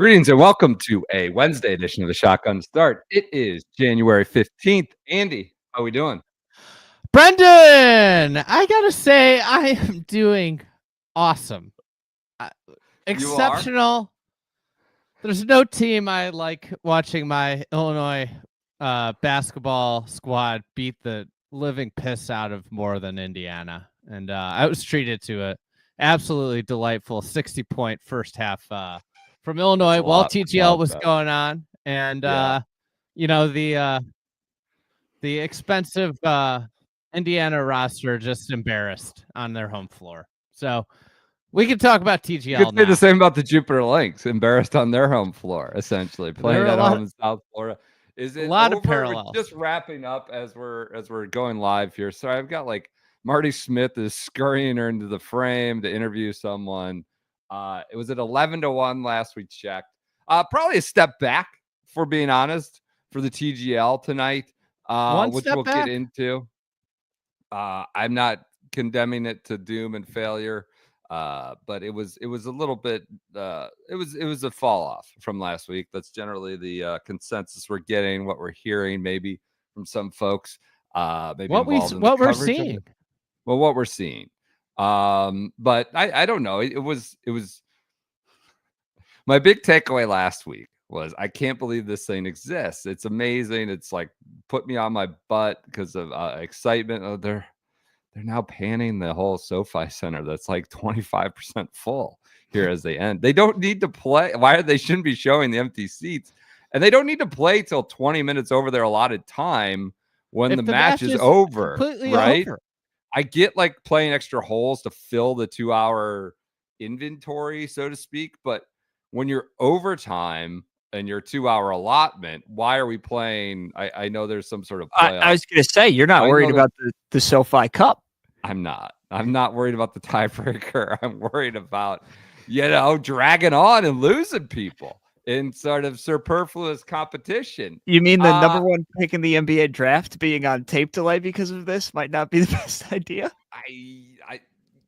Greetings and welcome to a Wednesday edition of the Shotgun Start. It is January 15th. Andy, how we doing? Brendan, I gotta say, I am doing awesome. Exceptional. There's no team I like watching my Illinois basketball squad beat the living piss out of more than Indiana. And I was treated to a absolutely delightful 60-point first half from Illinois while TGL was going on. And, the expensive Indiana roster just embarrassed on their home floor. So we can talk about TGL You could say the same about the Jupiter Lynx, embarrassed on their home floor, essentially playing at home in South Florida. Is it a lot over? of parallels. We're just wrapping up as we're going live here. So I've got like Marty Smith is scurrying her into the frame to interview someone. It was at 11-1 last we checked. Probably a step back, for being honest, for the TGL tonight, which we'll get into. I'm not condemning it to doom and failure, but it was a little bit. It was a fall off from last week. That's generally the consensus we're getting, what we're hearing, maybe from some folks. Maybe what we're seeing. Well, what we're seeing. But I don't know. It was my big takeaway last week was I can't believe this thing exists. It's amazing. It's like put me on my butt because of excitement. Oh, they're now panning the whole SoFi Center. That's like 25% full here as they end. They don't need to play. They shouldn't be showing the empty seats, and they don't need to play till 20 minutes over their allotted time when the match is over. Right? Over. I get like playing extra holes to fill the 2-hour inventory, so to speak, but when you're overtime and your 2-hour allotment, why are we playing? I know there's some sort of playoff. I was going to say, you're not worried about the SoFi Cup. I'm not worried about the tiebreaker. I'm worried about, dragging on and losing people in sort of superfluous competition. You mean the number one pick in the NBA draft being on tape delay because of this might not be the best idea? I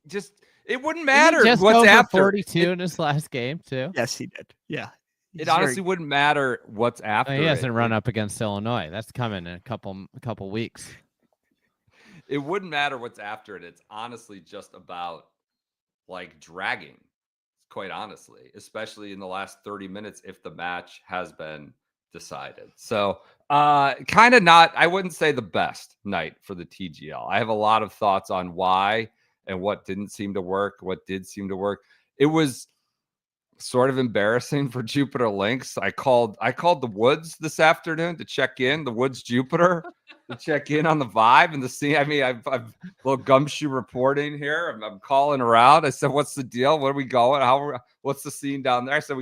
just, it wouldn't matter what's after. 42 in his last game too. Yes, he did. Yeah. It honestly wouldn't matter what's after. He hasn't run up against Illinois. That's coming in a couple weeks. It wouldn't matter what's after it. It's honestly just about like dragging, quite honestly, especially in the last 30 minutes if the match has been decided. So kind of not, I wouldn't say the best night for the TGL. I have a lot of thoughts on why and what didn't seem to work, what did seem to work. It was sort of embarrassing for Jupiter Lynx. I called the Woods this afternoon to check in, the Woods Jupiter, to check in on the vibe and the scene. I mean, I've a little gumshoe reporting here. I'm calling around. I said, what's the deal? Where are we going? What's the scene down there? I said,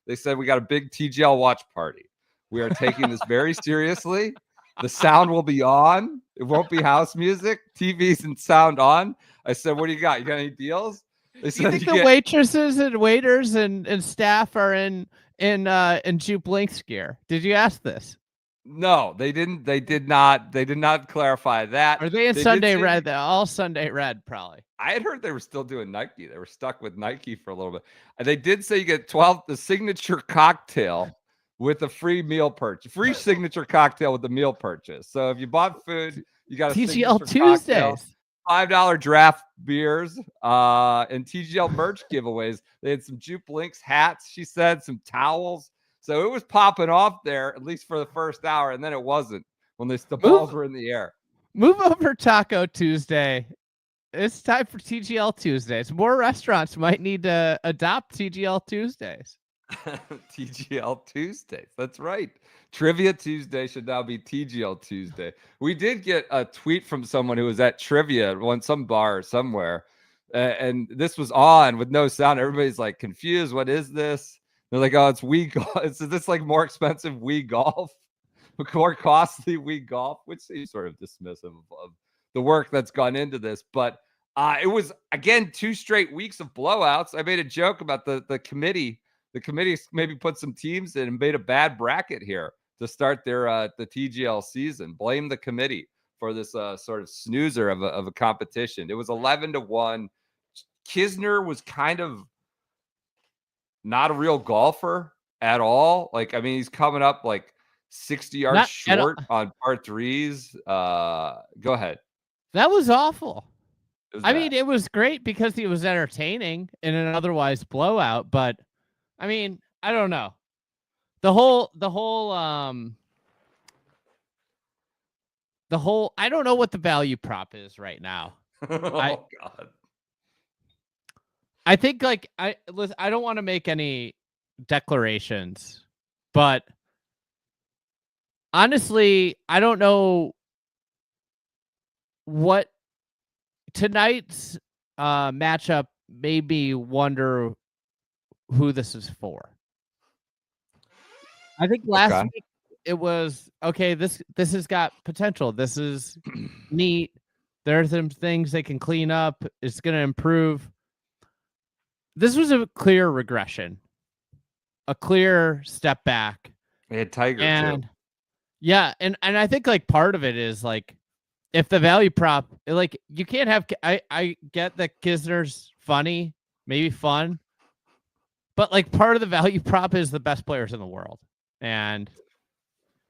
they said we got a big TGL watch party. We are taking this very seriously. The sound will be on. It won't be house music. TVs and sound on. I said, what do you got? You got any deals? You think the waitresses and waiters and staff are in Jupe Lynx gear? Did you ask this? No, they didn't. They did not clarify that. Are they in Sunday red? All Sunday red, probably. I had heard they were still doing Nike. They were stuck with Nike for a little bit. And they did say you get the signature cocktail with a free meal purchase, free signature cocktail with the meal purchase. So if you bought food, you got a TGL Tuesdays. Cocktail. $5 draft beers and TGL merch giveaways. They had some Jupe Lynx hats, she said, some towels. So it was popping off there, at least for the first hour, and then it wasn't when the balls were in the air. Move over Taco Tuesday. It's time for TGL Tuesdays. More restaurants might need to adopt TGL Tuesdays. TGL Tuesdays. That's right. Trivia Tuesday should now be TGL Tuesday. We did get a tweet from someone who was at trivia at some bar somewhere, and this was on with no sound. Everybody's like confused. What is this? They're like, oh, it's Wii Golf. Is this like more expensive Wii Golf, more costly Wii Golf, which seems sort of dismissive of the work that's gone into this. But it was, again, 2 straight weeks of blowouts. I made a joke about the committee. The committee maybe put some teams in and made a bad bracket here to start their the TGL season. Blame the committee for this sort of snoozer of a competition. It was 11-1. Kisner was kind of not a real golfer at all. Like, I mean, he's coming up like 60 yards Not at all. short on par threes. Go ahead. That was awful. It was I bad. mean, it was great because he was entertaining in an otherwise blowout, but I mean, I don't know. The whole I don't know what the value prop is right now. Oh God. I think like I don't want to make any declarations, but honestly, I don't know what tonight's matchup made me wonder who this is for. I think last week it was okay. This has got potential. This is neat. There are some things they can clean up. It's going to improve. This was a clear regression, a clear step back. They had Tiger and too. Yeah, and I think like part of it is like if the value prop, like you can't have. I get that Kisner's funny, maybe fun, but like part of the value prop is the best players in the world, and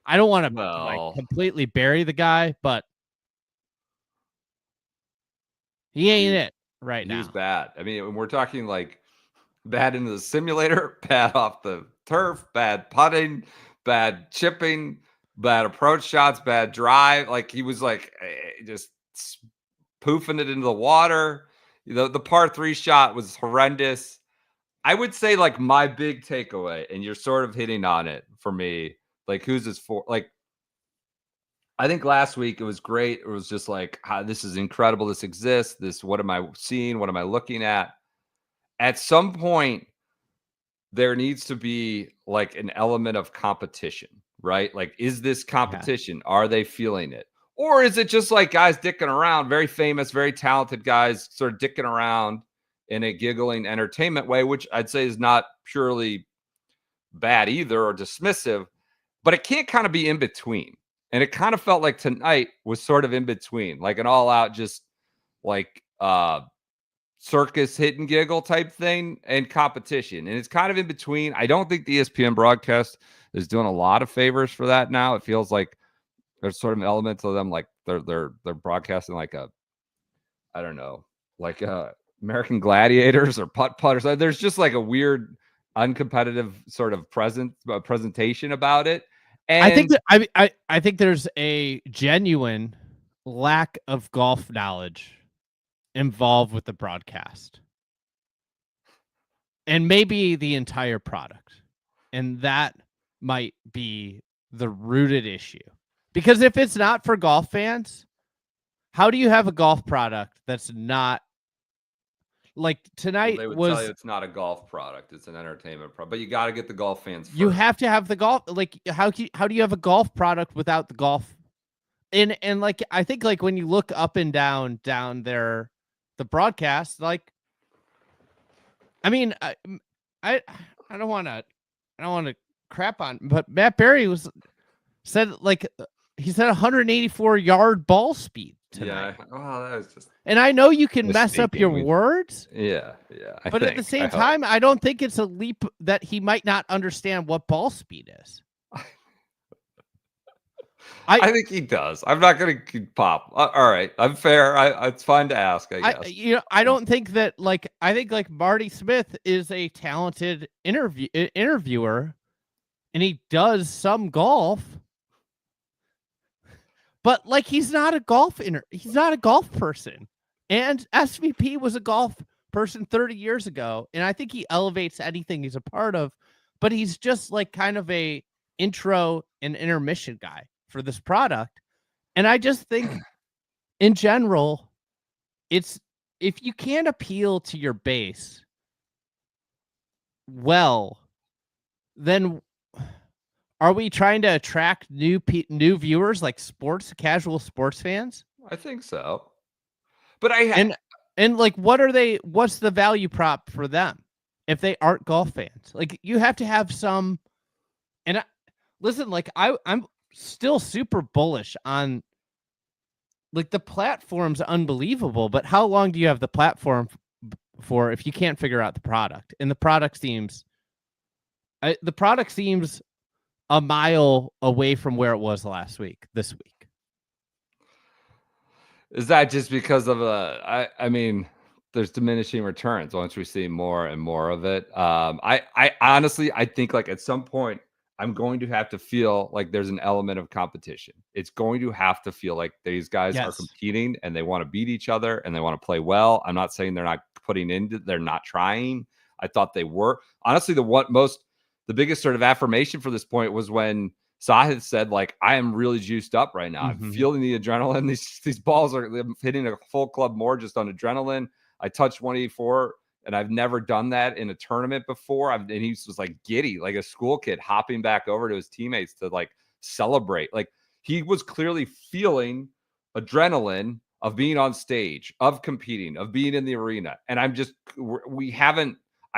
I don't want to like completely bury the guy, but he ain't it right now. He was bad. I mean, when we're talking like bad into the simulator, bad off the turf, bad putting, bad chipping, bad approach shots, bad drive. Like he was like just poofing it into the water. The par 3 shot was horrendous. I would say like my big takeaway, and you're sort of hitting on it for me, like who's this for? Like I think last week it was great. It was just like, this is incredible. This exists. This, what am I seeing? What am I looking at? At some point, there needs to be like an element of competition, right? Like, is this competition? Yeah. Are they feeling it? Or is it just like guys dicking around, very famous, very talented guys sort of dicking around in a giggling entertainment way, which I'd say is not purely bad either or dismissive, but it can't kind of be in between. And it kind of felt like tonight was sort of in between, like an all out, just like circus hit and giggle type thing and competition. And it's kind of in between. I don't think the ESPN broadcast is doing a lot of favors for that now. It feels like there's sort of an element to them, like they're broadcasting like a, I don't know, like American Gladiators or putters. There's just like a weird, uncompetitive sort of presentation about it. And I think that I think there's a genuine lack of golf knowledge involved with the broadcast, and maybe the entire product, and that might be the rooted issue. Because if it's not for golf fans, how do you have a golf product that's not like tonight? Well, they would was tell you it's not a golf product; it's an entertainment product. But you got to get the golf fans first. You have to have the golf. Like how do you have a golf product without the golf? And like I think like when you look up and down there, the broadcast, like I mean I don't want to crap on, but Matt Berry said like he said 184 yard ball speed tonight. Yeah, well, that was just. And I know you can mess up your words. Yeah. But at the same time, I don't think it's a leap that he might not understand what ball speed is. I think he does. I'm not going to pop. All right, I'm fair. It's fine to ask, I guess. I don't think that like I think like Marty Smith is a talented interviewer, and he does some golf. But like he's not a golf person. And SVP was a golf person 30 years ago, and I think he elevates anything he's a part of, but he's just like kind of a intro and intermission guy for this product. And I just think in general, it's if you can't appeal to your base well, then are we trying to attract new viewers like casual sports fans? I think so. But and like what's the value prop for them if they aren't golf fans? Like you have to have some. And listen, like I'm still super bullish on like the platform's unbelievable, but how long do you have the platform for if you can't figure out the product? And the product seems The product seems a mile away from where it was this week. Is that just because of I mean, there's diminishing returns once we see more and more of it. I honestly, I think like at some point I'm going to have to feel like there's an element of competition. It's going to have to feel like these guys are Yes. competing and they want to beat each other and they want to play well. I'm not saying they're not they're not trying. I thought they were. Honestly, the biggest sort of affirmation for this point was when Sahith said, like, I am really juiced up right now. I'm feeling the adrenaline. These balls are hitting a full club more just on adrenaline. I touched 184, and I've never done that in a tournament before. And he was like giddy, like a school kid hopping back over to his teammates to like celebrate. Like he was clearly feeling adrenaline of being on stage, of competing, of being in the arena. And I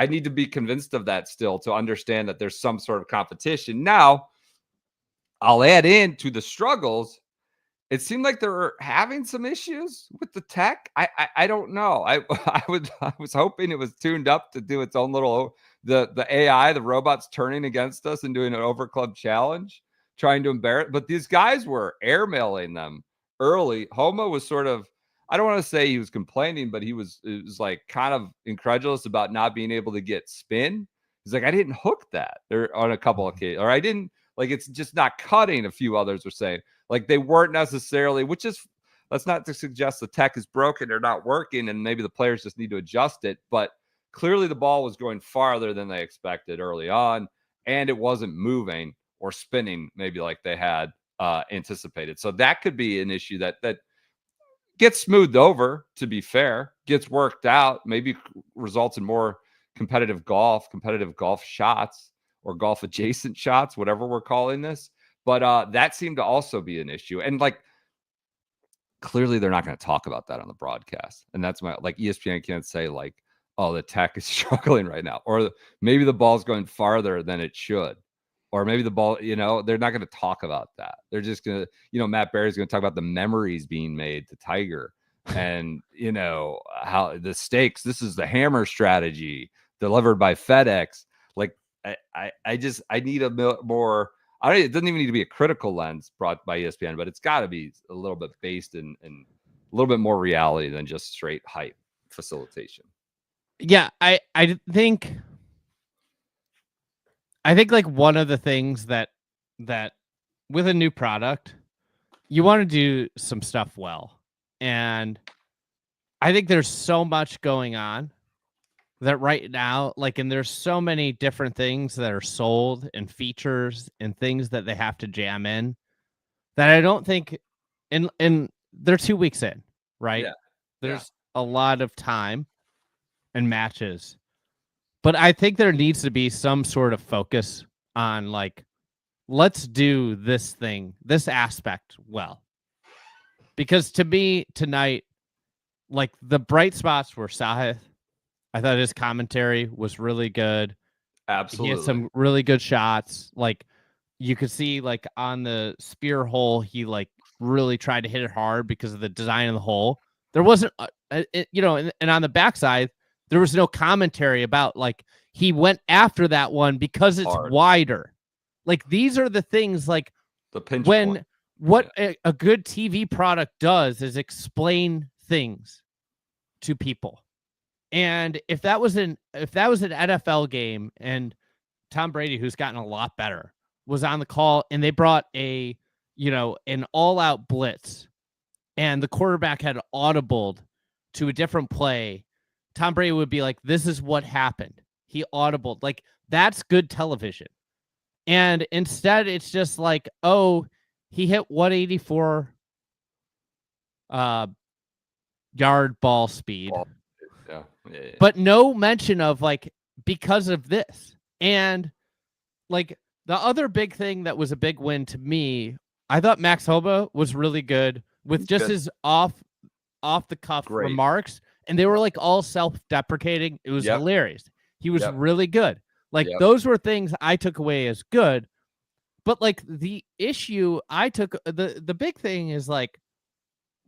need to be convinced of that still to understand that there's some sort of competition. Now, I'll add in to the struggles. It seemed like they were having some issues with the tech. I don't know. I was hoping it was tuned up to do its own little the AI, the robots turning against us and doing an overclub challenge, trying to embarrass. But these guys were airmailing them early. Homo was sort of, I don't want to say he was complaining, but it was like kind of incredulous about not being able to get spin. He's like, I didn't hook that on a couple of occasions, or I didn't. Like, it's just not cutting, a few others were saying. Like, they weren't necessarily, that's not to suggest the tech is broken or not working, and maybe the players just need to adjust it. But clearly the ball was going farther than they expected early on, and it wasn't moving or spinning maybe like they had anticipated. So that could be an issue that gets smoothed over, to be fair, gets worked out, maybe results in more competitive golf shots, or golf adjacent shots, whatever we're calling this. But that seemed to also be an issue. And like, clearly they're not going to talk about that on the broadcast. And that's like ESPN can't say like, oh, the tech is struggling right now, or maybe the ball's going farther than it should, or maybe the ball, they're not going to talk about that. They're just going to, Matt Barry's going to talk about the memories being made to Tiger and, how the stakes, this is the hammer strategy delivered by FedEx. Like, I need a more, it doesn't even need to be a critical lens brought by ESPN, but it's got to be a little bit based in a little bit more reality than just straight hype facilitation. Yeah, I think like one of the things that with a new product, you want to do some stuff well. And I think there's so much going on that right now, like, and there's so many different things that are sold and features and things that they have to jam in that I don't think, and they're 2 weeks in, right? Yeah. There's a lot of time and matches, but I think there needs to be some sort of focus on like, let's do this aspect well. Because to me tonight, like, the bright spots were Sahith. I thought his commentary was really good. Absolutely. He had some really good shots. Like, you could see, like, on the spear hole, he like really tried to hit it hard because of the design of the hole. There wasn't, and on the backside, there was no commentary about like he went after that one because it's wider. Like, these are the things, like, the pinch when point. What a good TV product does is explain things to people. And if that was an NFL game and Tom Brady, who's gotten a lot better, was on the call and they brought an all-out blitz and the quarterback had audibled to a different play, Tom Brady would be like, this is what happened. He audibled. Like, that's good television. And instead, it's just like, oh, he hit 184 yard ball speed. Yeah. But no mention of like, because of this. And like, the other big thing that was a big win to me, I thought Max Homa was really good with just his off the cuff remarks, and they were like all self-deprecating. It was hilarious. He was really good. Like, those were things I took away as good. But like, the issue I took, the big thing is like,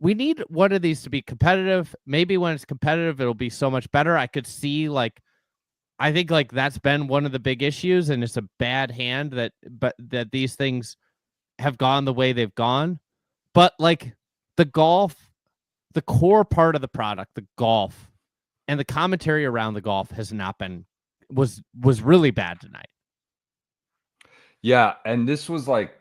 we need one of these to be competitive. Maybe when it's competitive, it'll be so much better. I could see like I think like that's been one of the big issues, and it's a bad hand that these things have gone the way they've gone. But like the golf, the core part of the product, the golf, and the commentary around the golf has not been was really bad tonight. Yeah, and this was like,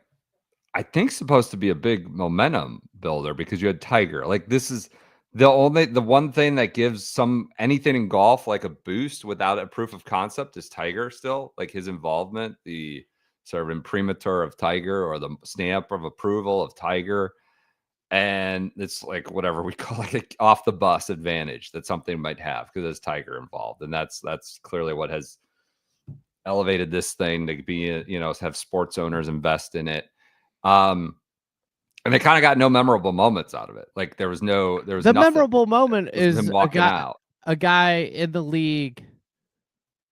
I think, supposed to be a big momentum builder because you had Tiger. Like, this is the one thing that gives anything in golf like a boost without a proof of concept is Tiger still. Like his involvement, the sort of imprimatur of Tiger or the stamp of approval of Tiger. And it's like whatever we call like a off the bus advantage that something might have because there's Tiger involved. And that's clearly what has elevated this thing to be, have sports owners invest in it. And they kind of got no memorable moments out of it. Like there was the nothing. Memorable moment is him walking out. A guy in the league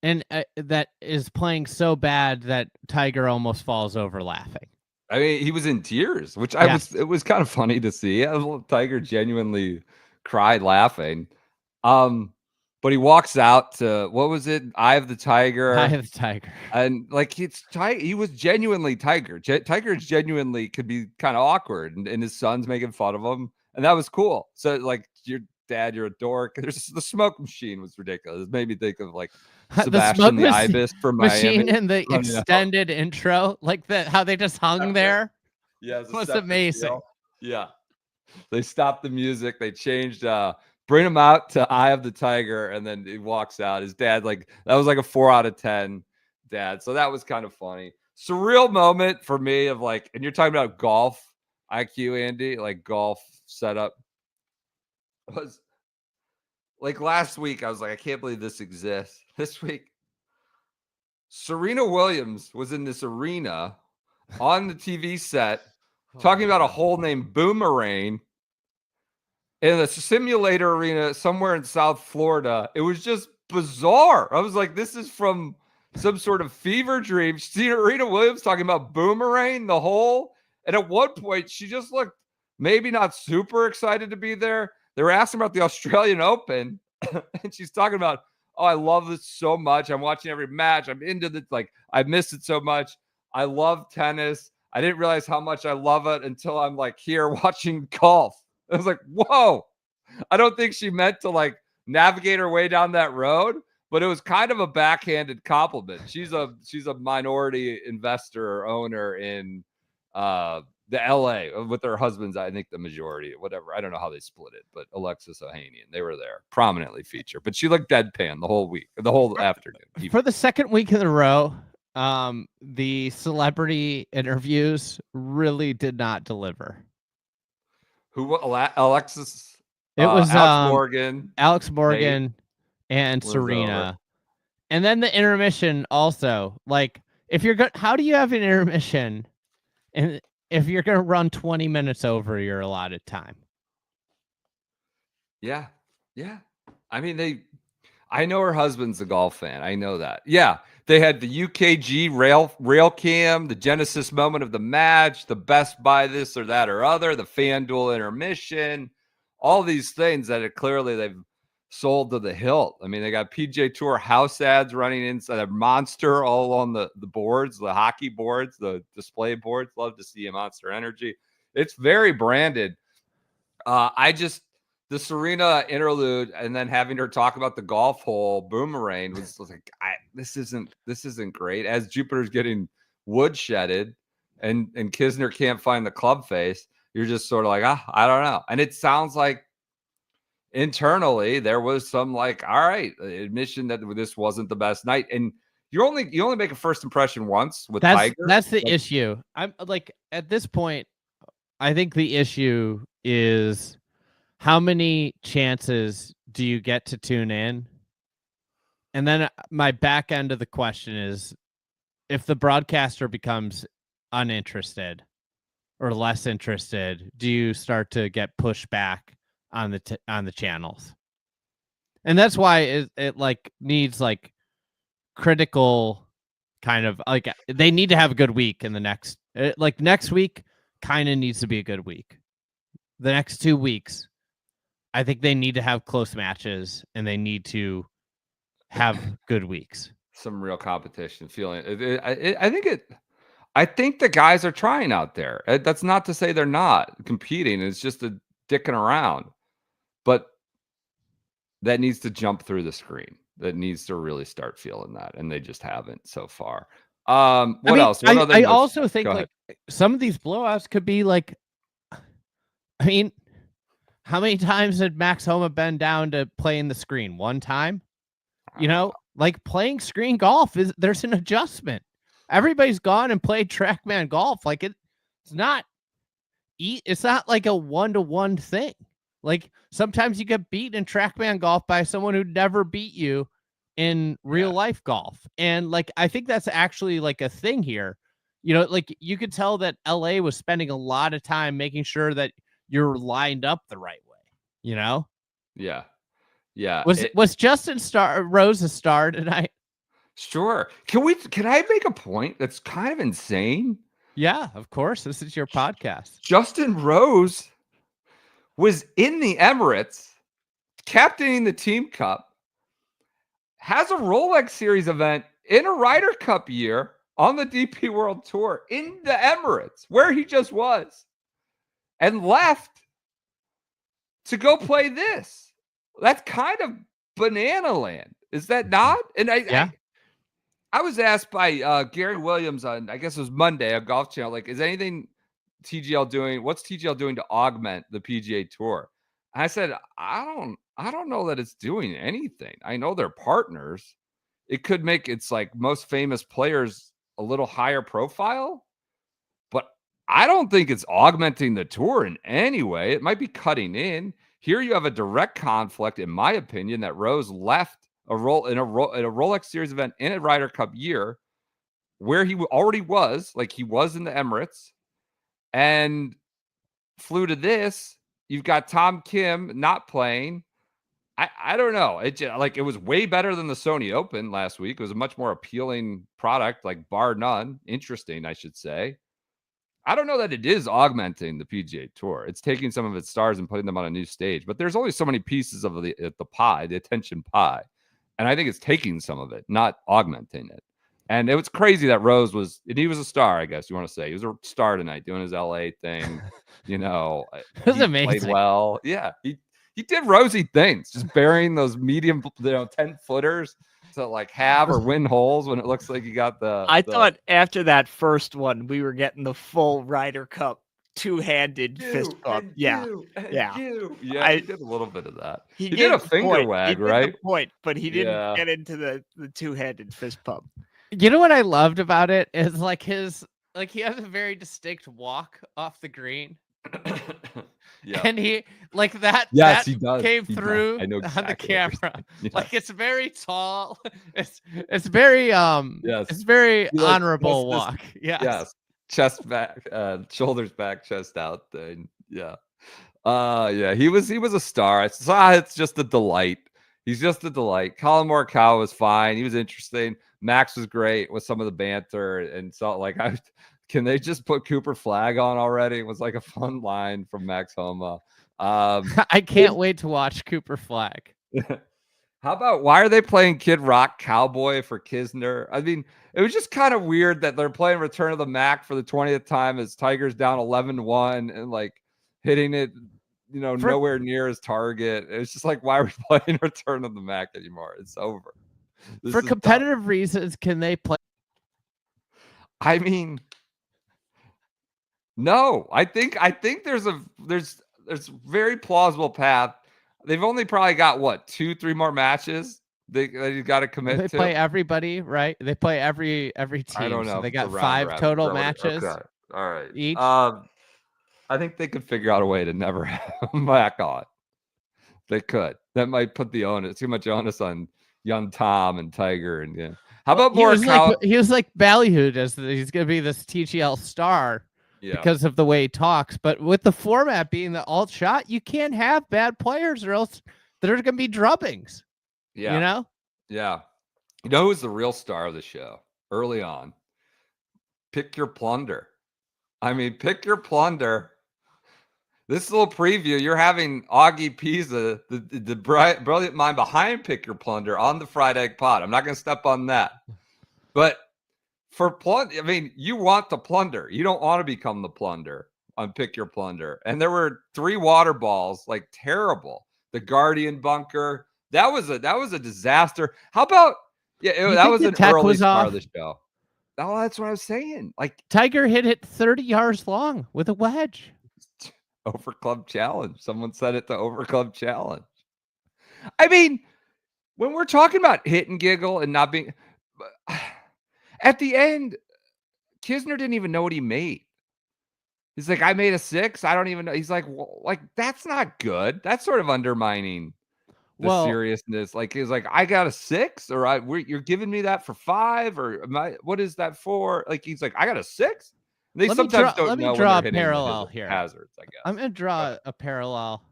and that is playing so bad that Tiger almost falls over laughing. I mean, he was in tears, which it was kind of funny to see. Tiger genuinely cried laughing. But he walks out to, what was it? Eye of the Tiger. Eye of the Tiger. And like he was genuinely Tiger. Tiger genuinely could be kind of awkward, and his son's making fun of him, and that was cool. So like, your dad, you're a dork. There's the smoke machine was ridiculous. It made me think of like Sebastian the Ibis from Miami. Machine in the extended intro, like how they just hung there. Yeah, it was amazing. Deal. Yeah, they stopped the music. They changed. Bring him out to Eye of the Tiger, and then he walks out. His dad, like, that was like a 4 out of 10 dad. So that was kind of funny. Surreal moment for me of like, and you're talking about golf IQ, Andy, like golf setup. Was like last week, I was like, I can't believe this exists. This week, Serena Williams was in this arena on the TV set talking about a hole named Boomerang in a simulator arena somewhere in South Florida. It was just bizarre. I was like, this is from some sort of fever dream. Serena Williams talking about Boomerang, the hole. And at one point, she just looked maybe not super excited to be there. They were asking about the Australian Open, and she's talking about, oh, I love this so much. I'm watching every match. I'm into this. Like, I miss it so much. I love tennis. I didn't realize how much I love it until I'm like here watching golf. I was like, whoa. I don't think she meant to like navigate her way down that road, but it was kind of a backhanded compliment. She's a minority investor or owner in the LA with her husband's, I think the majority, whatever. I don't know how they split it, but Alexis Ohanian, they were there, prominently featured. But she looked deadpan the whole week, the whole afternoon. For the second week in a row, the celebrity interviews really did not deliver. Who? Alexis? It was Alex Morgan, Nate, and Serena. And then the intermission also. Like, if you're good, how do you have an intermission? And if you're going to run 20 minutes over your allotted time. Yeah. Yeah. I mean, I know her husband's a golf fan. I know that. Yeah. They had the UKG rail cam, the genesis moment of the match, the Best Buy this or that or other, the FanDuel intermission, all these things that they've sold to the hilt. I mean, they got PGA Tour house ads running inside a Monster all on the boards, the hockey boards, the display boards. Love to see a Monster Energy. It's very branded. The Serena interlude and then having her talk about the golf hole Boomerang was like, this isn't great. As Jupiter's getting woodshedded and Kisner can't find the club face, you're just sort of like, I don't know. And it sounds like internally there was some like, all right, admission that this wasn't the best night. And you only make a first impression once with Tiger. That's the issue. I'm like, at this point, I think the issue is, how many chances do you get to tune in? And then my back end of the question is, if the broadcaster becomes uninterested or less interested, do you start to get pushback on the channels? And that's why it like needs like critical kind of like, they need to have a good week in the next week kind of needs to be a good week. The next 2 weeks, I think they need to have close matches, and they need to have good weeks. Some real competition feeling. I think the guys are trying out there. That's not to say they're not competing. It's just a dicking around. But that needs to jump through the screen. That needs to really start feeling that, and they just haven't so far. What else? What other I notes? also think Go like ahead. some of these blowouts could be like, I mean, how many times had Max Homa been down to playing the screen? One time? You know, like playing screen golf there's an adjustment. Everybody's gone and played TrackMan golf. Like it's not like a 1-to-1 thing. Like sometimes you get beat in TrackMan golf by someone who never beat you in real life golf. And like I think that's actually like a thing here. You know, like you could tell that LA was spending a lot of time making sure that you're lined up the right way, you know? Yeah. Yeah. Was Justin Rose a star tonight? Sure. Can I make a point that's kind of insane? Yeah, of course. This is your podcast. Justin Rose was in the Emirates, captaining the Team Cup, has a Rolex Series event in a Ryder Cup year on the DP World Tour in the Emirates, where he just was, and left to go play this. That's kind of banana land. Is that not? And I was asked by Gary Williams on, I guess it was Monday on Golf Channel, like, is anything TGL doing? What's TGL doing to augment the PGA Tour? And I said, I don't know that it's doing anything. I know they're partners. It could make its like most famous players a little higher profile, but I don't think it's augmenting the tour in any way. It might be cutting in. Here you have a direct conflict, in my opinion, that Rose left a role in a Rolex Series event in a Ryder Cup year where he already was, like he was in the Emirates, and flew to this. You've got Tom Kim not playing. I don't know. It just, like, it was way better than the Sony Open last week. It was a much more appealing product, like bar none. Interesting, I should say. I don't know that it is augmenting the PGA Tour. It's taking some of its stars and putting them on a new stage. But there's only so many pieces of the pie, the attention pie. And I think it's taking some of it, not augmenting it. And it was crazy that Rose was, and he was a star, I guess you want to say. He was a star tonight doing his LA thing. You know, it was amazing. Played well. Yeah, he did rosy things, just burying those medium, 10-footers to like have or win holes when it looks like you got the. I thought after that first one, we were getting the full Ryder Cup two-handed fist bump. Yeah. He did a little bit of that. He did a finger wag, right? The point, but he didn't get into the two-handed fist pump. You know what I loved about it is like he has a very distinct walk off the green. Yeah. And he like that. Yes, that he does. Came through I know exactly on the camera. Yes. Like it's very tall. It's very yes. It's very he, honorable walk. Yes. Chest back, shoulders back, chest out thing. Yeah. Yeah. He was a star. It's just a delight. He's just a delight. Collin Morikawa was fine. He was interesting. Max was great with some of the banter, and so like can they just put Cooper Flag on already? It was like a fun line from Max Homa. I can't wait to watch Cooper Flag. How about, why are they playing Kid Rock Cowboy for Kisner? I mean, it was just kind of weird that they're playing Return of the Mac for the 20th time as Tiger's down 11-1 and like hitting it, nowhere near his target. It's just like, why are we playing Return of the Mac anymore? It's over. For competitive reasons, can they play? I mean, no. I think there's very plausible path. They've only probably got 2-3 more matches they got to commit to. They play everybody, right? They play every team. I don't know. So they got 5 total matches. Okay. All right. Each. I think they could figure out a way to never have him back on. They could. That might put too much onus on young Tom and Tiger, and yeah. How about Morikawa? He was like ballyhooed as he's going to be this TGL star. Yeah. Because of the way he talks. But with the format being the alt shot, you can't have bad players or else there's going to be drubbings. Yeah. You know? Yeah. You know who's the real star of the show early on? Pick your plunder. I mean, pick your plunder. This little preview, you're having Augie Pisa, the brilliant mind behind Pick Your Plunder on the Fried Egg Pod. I'm not going to step on that. But for plunder, I mean, you want to plunder. You don't want to become the plunder on Pick Your Plunder. And there were 3 water balls, like terrible. The Guardian bunker. That was a disaster. How about that was an early start of the show. Oh, that's what I was saying. Like Tiger hit it 30 yards long with a wedge. Over Club Challenge. Someone said it to Over Club Challenge. I mean, when we're talking about hit and giggle and not being at the end, Kisner didn't even know what he made. He's like, I made a 6. I don't even know. He's like, well, like that's not good. That's sort of undermining the seriousness. Like he's like, I got a 6, or you're giving me that for 5, or what is that for? Like he's like, I got a 6. They sometimes don't know. Let me draw a parallel here. Hazards, I guess. I'm going to draw a parallel.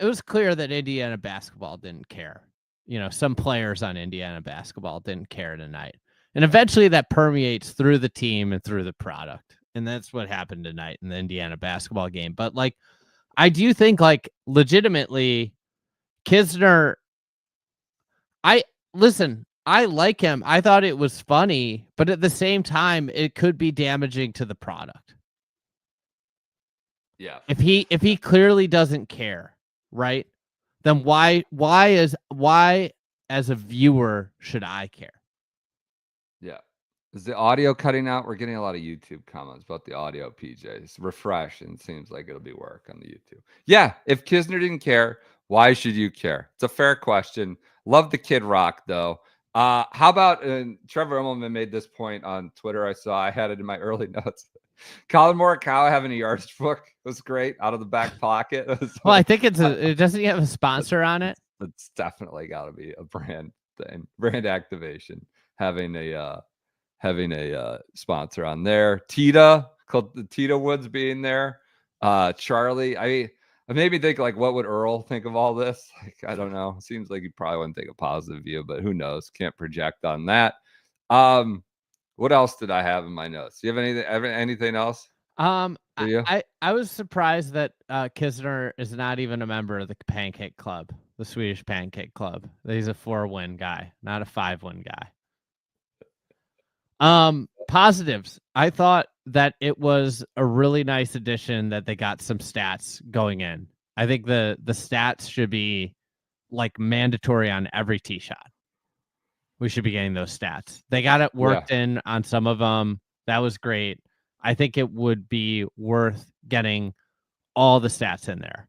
It was clear that Indiana basketball didn't care. You know, some players on Indiana basketball didn't care tonight. And eventually that permeates through the team and through the product. And that's what happened tonight in the Indiana basketball game. But like, I do think like legitimately Kisner, I like him. I thought it was funny, but at the same time, it could be damaging to the product. Yeah. If he clearly doesn't care, right? Then why as a viewer should I care? Yeah. Is the audio cutting out? We're getting a lot of YouTube comments about the audio, PJ. It's refresh and seems like it'll be work on the YouTube. Yeah. If Kisner didn't care, why should you care? It's a fair question. Love the Kid Rock, though. How about Trevor Immelman made this point on Twitter. I had it in my early notes. Collin Morikawa having a yardage book was great out of the back pocket. Well, I think it doesn't have a sponsor on it. It's definitely got to be a brand thing, brand activation. Having a sponsor on there. Tita, called the Tita Woods being there. Charlie, I made me think like, what would Earl think of all this? Like, I don't know. Seems like he probably wouldn't take a positive view, but who knows? Can't project on that. What else did I have in my notes? Do you have anything else? I was surprised that Kisner is not even a member of the Pancake Club, the Swedish Pancake Club. He's a 4-win guy, not a 5-win guy. Positives. I thought that it was a really nice addition that they got some stats going in. I think the stats should be like mandatory on every tee shot. We should be getting those stats. They got it worked in on some of them. That was great. I think it would be worth getting all the stats in there.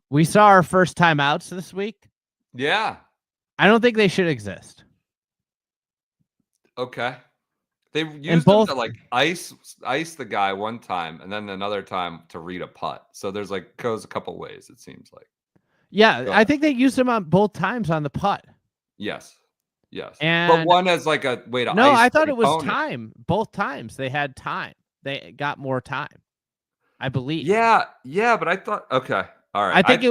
We saw our first timeouts this week. Yeah. I don't think they should exist. Okay. They used them to like ice the guy one time and then another time to read a putt. So there's like goes a couple ways, it seems like. Yeah, I think they used them on both times on the putt. Yes. And but one as like a way to No, ice I thought the it was opponent. time. Both times they had time. They got more time, I believe. Yeah, but I thought okay. All right. I think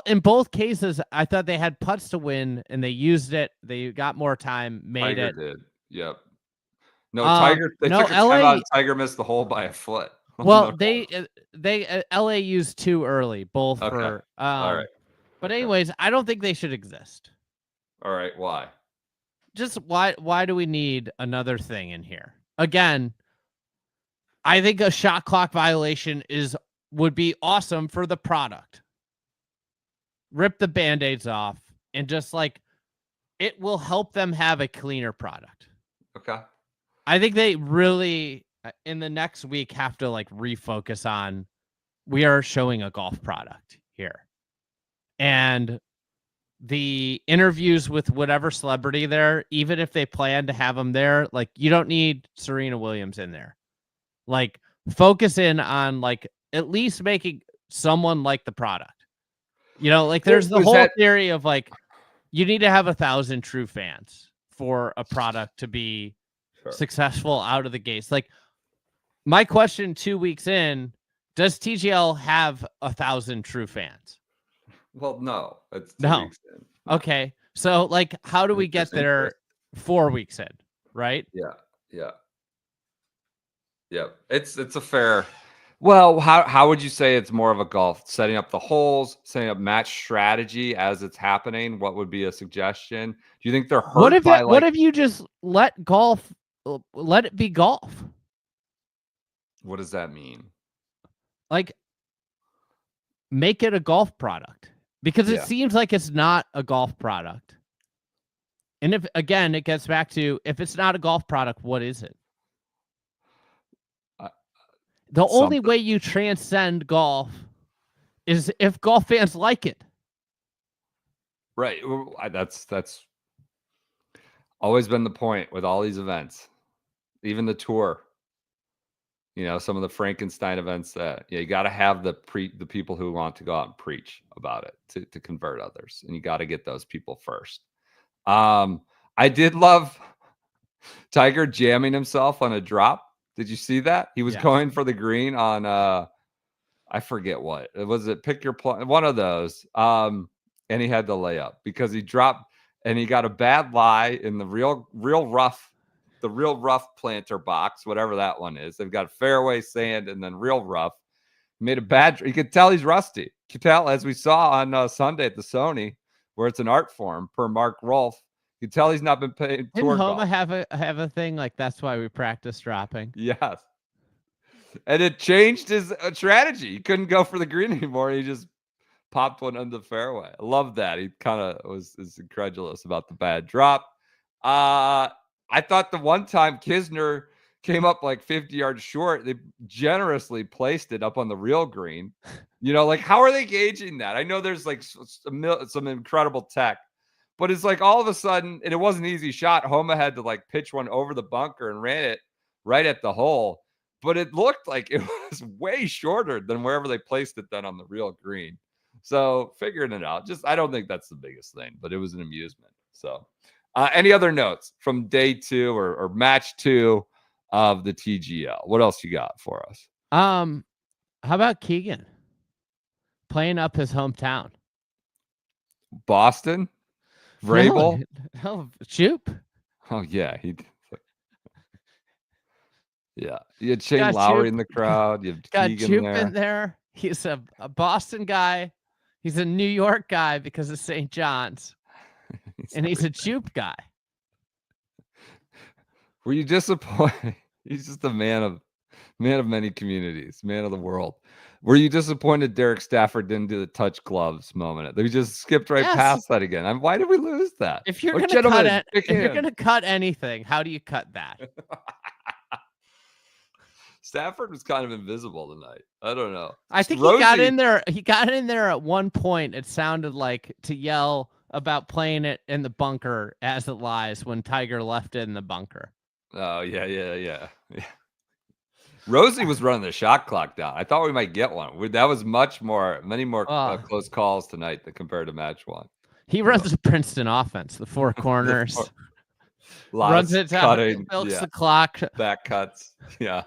in both cases, I thought they had putts to win and they used it. They got more time, made Tiger it. did. Yep. No, Tiger. They took a timeout. Tiger missed the hole by a foot. Well, they LA used 2 early, both okay. for. All right. But anyways, I don't think they should exist. All right. Why? Just why do we need another thing in here? Again, I think a shot clock violation would be awesome for the product. Rip the Band-Aids off and just like it will help them have a cleaner product. Okay. I think they really in the next week have to like refocus on we are showing a golf product here. And the interviews with whatever celebrity there, even if they plan to have them there, like you don't need Serena Williams in there. Like focus in on like at least making someone like the product. You know, like there's the whole theory of like you need to have 1,000 true fans for a product to be successful out of the gates. Like my question 2 weeks in, does TGL have 1,000 true fans? Well, no, it's 2 weeks in. No. Okay. So like, how do we get there 4 weeks in? Right. Yeah. It's a fair Well, how would you say it's more of a golf? Setting up the holes, setting up match strategy as it's happening? What would be a suggestion? Do you think they're What hurt if by what like if you just let it be golf? what does that mean? Like, make it a golf product, because it Yeah. seems like it's not a golf product. And if, again, it gets back to, if it's not a golf product, what is it? Uh, The only something. way you transcend golf is if golf fans like it. Right. That's always been the point with all these events, even the tour. Some of the Frankenstein events that you got to have the people who want to go out and preach about it to convert others, and you got to get those people first. I did love Tiger jamming himself on a drop. Did you see that? He was Yes. going for the green on I forget what it was. It pick your plot, one of those. And he had the layup because he dropped and he got a bad lie in the real rough planter box, whatever that one is. They've got fairway sand and then real rough. He made a bad. You could tell he's rusty. You could tell, as we saw on Sunday at the Sony, where it's an art form per Mark Rolfe. You could tell he's not been playing Didn't tour Homa golf. have a thing like, that's why we practice dropping? Yes. And it changed his strategy. He couldn't go for the green anymore. He just popped one under the fairway. I love that. He kind of is incredulous about the bad drop. I thought the one time Kisner came up like 50 yards short, they generously placed it up on the real green. Like, how are they gauging that? I know there's like some incredible tech, but it's like all of a sudden, and it wasn't an easy shot. Homa had to like pitch one over the bunker and ran it right at the hole. But it looked like it was way shorter than wherever they placed it then on the real green. So figuring it out. I don't think that's the biggest thing, but it was an amusement. So any other notes from day 2 or match 2 of the TGL? What else you got for us? How about Keegan playing up his hometown? Boston? Vrabel? No, Jupe. Oh, yeah. Yeah. You had Shane Lowry in the crowd. You have Got Keegan Jupe there. in there. He's a Boston guy. He's a New York guy because of St. John's. And he's a Jupe guy. Were you disappointed? He's just a man of many communities, man of the world. Were you disappointed Derek Stafford didn't do the touch gloves moment? They just skipped right past that again. Why did we lose that? If you're gonna cut anything, how do you cut that? Stafford was kind of invisible tonight. I don't know. I think he got in there. He got in there at one point. It sounded like to yell about playing it in the bunker as it lies when Tiger left it in the bunker. Oh, yeah. Rosie was running the shot clock down. I thought we might get one. That was many more close calls tonight than compared to match 1. He runs the Princeton offense, the 4 corners. Runs it down, cutting, milks the clock, back cuts. Yeah.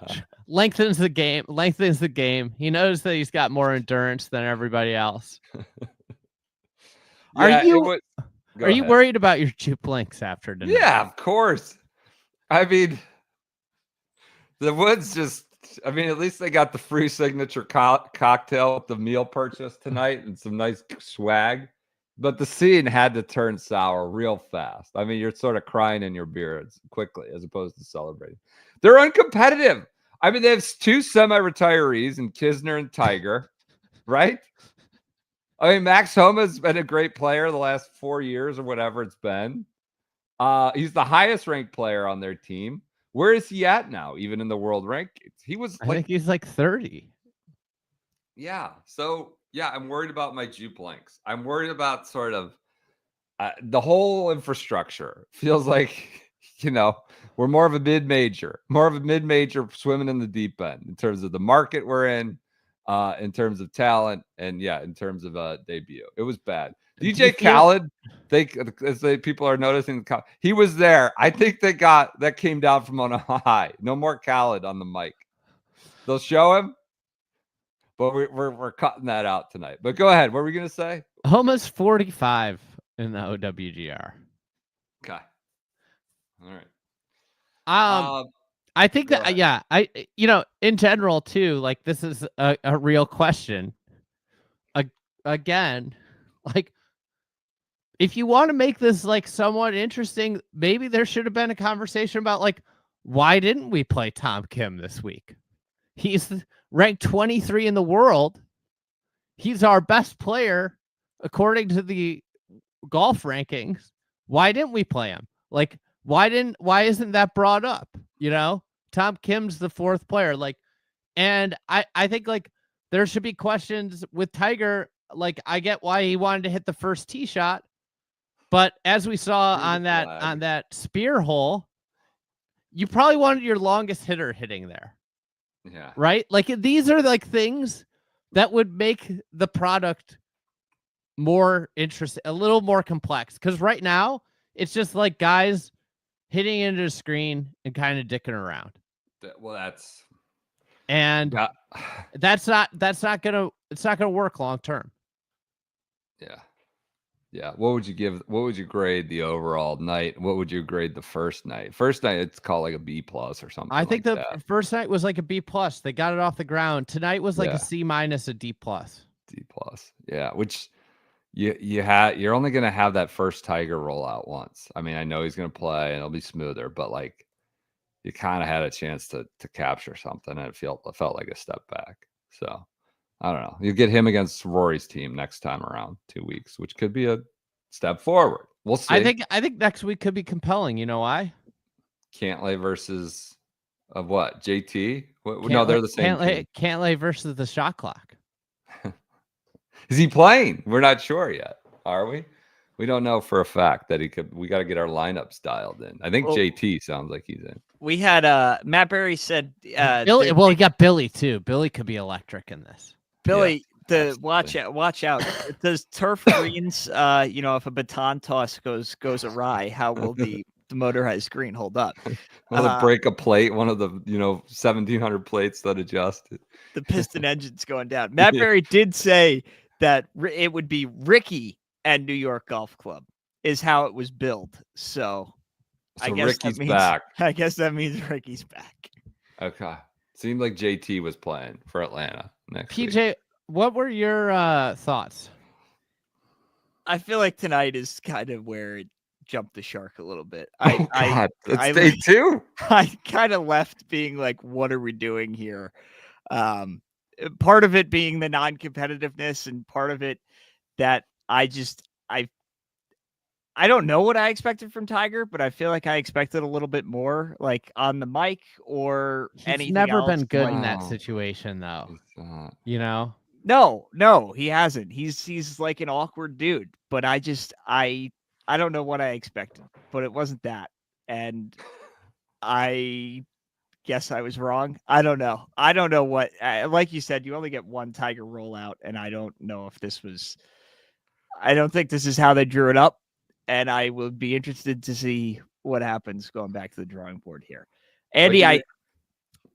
Lengthens the game. He knows that he's got more endurance than everybody else. Are you worried about your Jupe links after tonight? Yeah, of course. I mean, the Woods at least they got the free signature cocktail with the meal purchase tonight and some nice swag. But the scene had to turn sour real fast. I mean, you're sort of crying in your beards quickly as opposed to celebrating. They're uncompetitive. I mean, they have 2 semi-retirees in Kisner and Tiger, right? I mean, Max Homa's been a great player the last 4 years or whatever it's been. He's the highest ranked player on their team. Where is he at now, even in the world rankings? I think he's like 30. Yeah. So, yeah, I'm worried about my Jupe links. I'm worried about sort of the whole infrastructure. Feels like, we're more of a mid-major swimming in the deep end in terms of the market we're in terms of talent, and in terms of debut. It was bad. DJ Khaled, people are noticing, he was there. I think that came down from on a high. No more Khaled on the mic. They'll show him, but we're cutting that out tonight. But go ahead. What were we gonna say? Homa's 45 in the OWGR. Okay. All right. I think Go that, ahead. yeah, in general too, like this is a real question. Again, like if you want to make this like somewhat interesting, maybe there should have been a conversation about like, why didn't we play Tom Kim this week? He's ranked 23 in the world. He's our best player according to the golf rankings. Why didn't we play him? Like, why isn't that brought up? Tom Kim's the fourth player. Like, and I think like there should be questions with Tiger. Like, I get why he wanted to hit the first tee shot, but as we saw on that spear hole, you probably wanted your longest hitter hitting there. Yeah. Right? Like these are like things that would make the product more interesting, a little more complex. Because right now it's just like guys hitting into the screen and kind of dicking around. Well, That's not gonna work long term. Yeah. What would you grade the overall night? What would you grade the first night? First night, it's called like a B+ or something. I think like the that. first night was like a B+. They got it off the ground. Tonight was like a C-, a D+. D+. Yeah, which you're only gonna have that first Tiger rollout once. I mean, I know he's gonna play and it'll be smoother, but like you kind of had a chance to capture something, and it felt like a step back. So I don't know. You get him against Rory's team next time around 2 weeks, which could be a step forward. We'll see. I think next week could be compelling. You know why? Cantlay versus what? JT? No, they're the same team. Cantlay versus the shot clock. Is he playing? We're not sure yet. Are we? We don't know for a fact that he could. We got to get our lineups dialed in. I think JT sounds like he's in. We had Matt Berry said Billy, we got Billy too. Billy could be electric in this. Billy, watch out. Does turf greens, if a baton toss goes awry, how will the motorized green hold up? Will it break a plate? One of the 1,700 plates that adjusted. The piston engine's going down. Matt Berry did say that it would be Ricky and New York Golf Club is how it was billed. So I guess Ricky's back. I guess that means Ricky's back. Okay. Seemed like JT was playing for Atlanta next PJ, week. What were your thoughts? I feel like tonight is kind of where it jumped the shark a little bit. It's day 2. I kind of left being like, what are we doing here? Part of it being the non-competitiveness, and part of it that I don't know what I expected from Tiger, but I feel like I expected a little bit more, like on the mic or anything. He's never been good in that situation, though. No, he hasn't. He's like an awkward dude, but I don't know what I expected, but it wasn't that. And I guess I was wrong. I don't know. I don't know what, like you said, you only get one Tiger rollout, and I don't know if I don't think this is how they drew it up, and I would be interested to see what happens going back to the drawing board here. Andy, what'd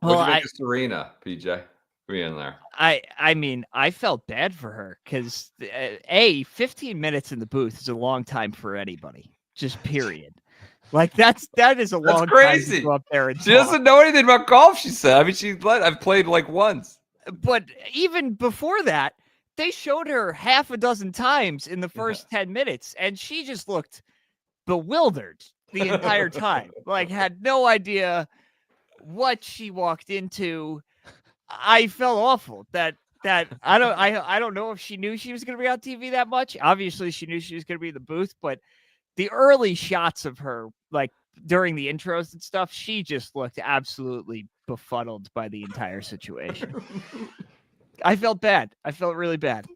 you think of Serena, PJ? In there. I mean, I felt bad for her because 15 minutes in the booth is a long time for anybody. Just period. Like that is a long crazy. Time to go up there and she doesn't know anything about golf. She said. I mean, I've played like once. But even before that, they showed her half a dozen times in the first 10 minutes, and she just looked bewildered the entire time. Like had no idea what she walked into. I felt awful that I don't know if she knew she was going to be on TV that much. Obviously, she knew she was going to be in the booth, but the early shots of her, like during the intros and stuff, she just looked absolutely befuddled by the entire situation. I felt bad. I felt really bad.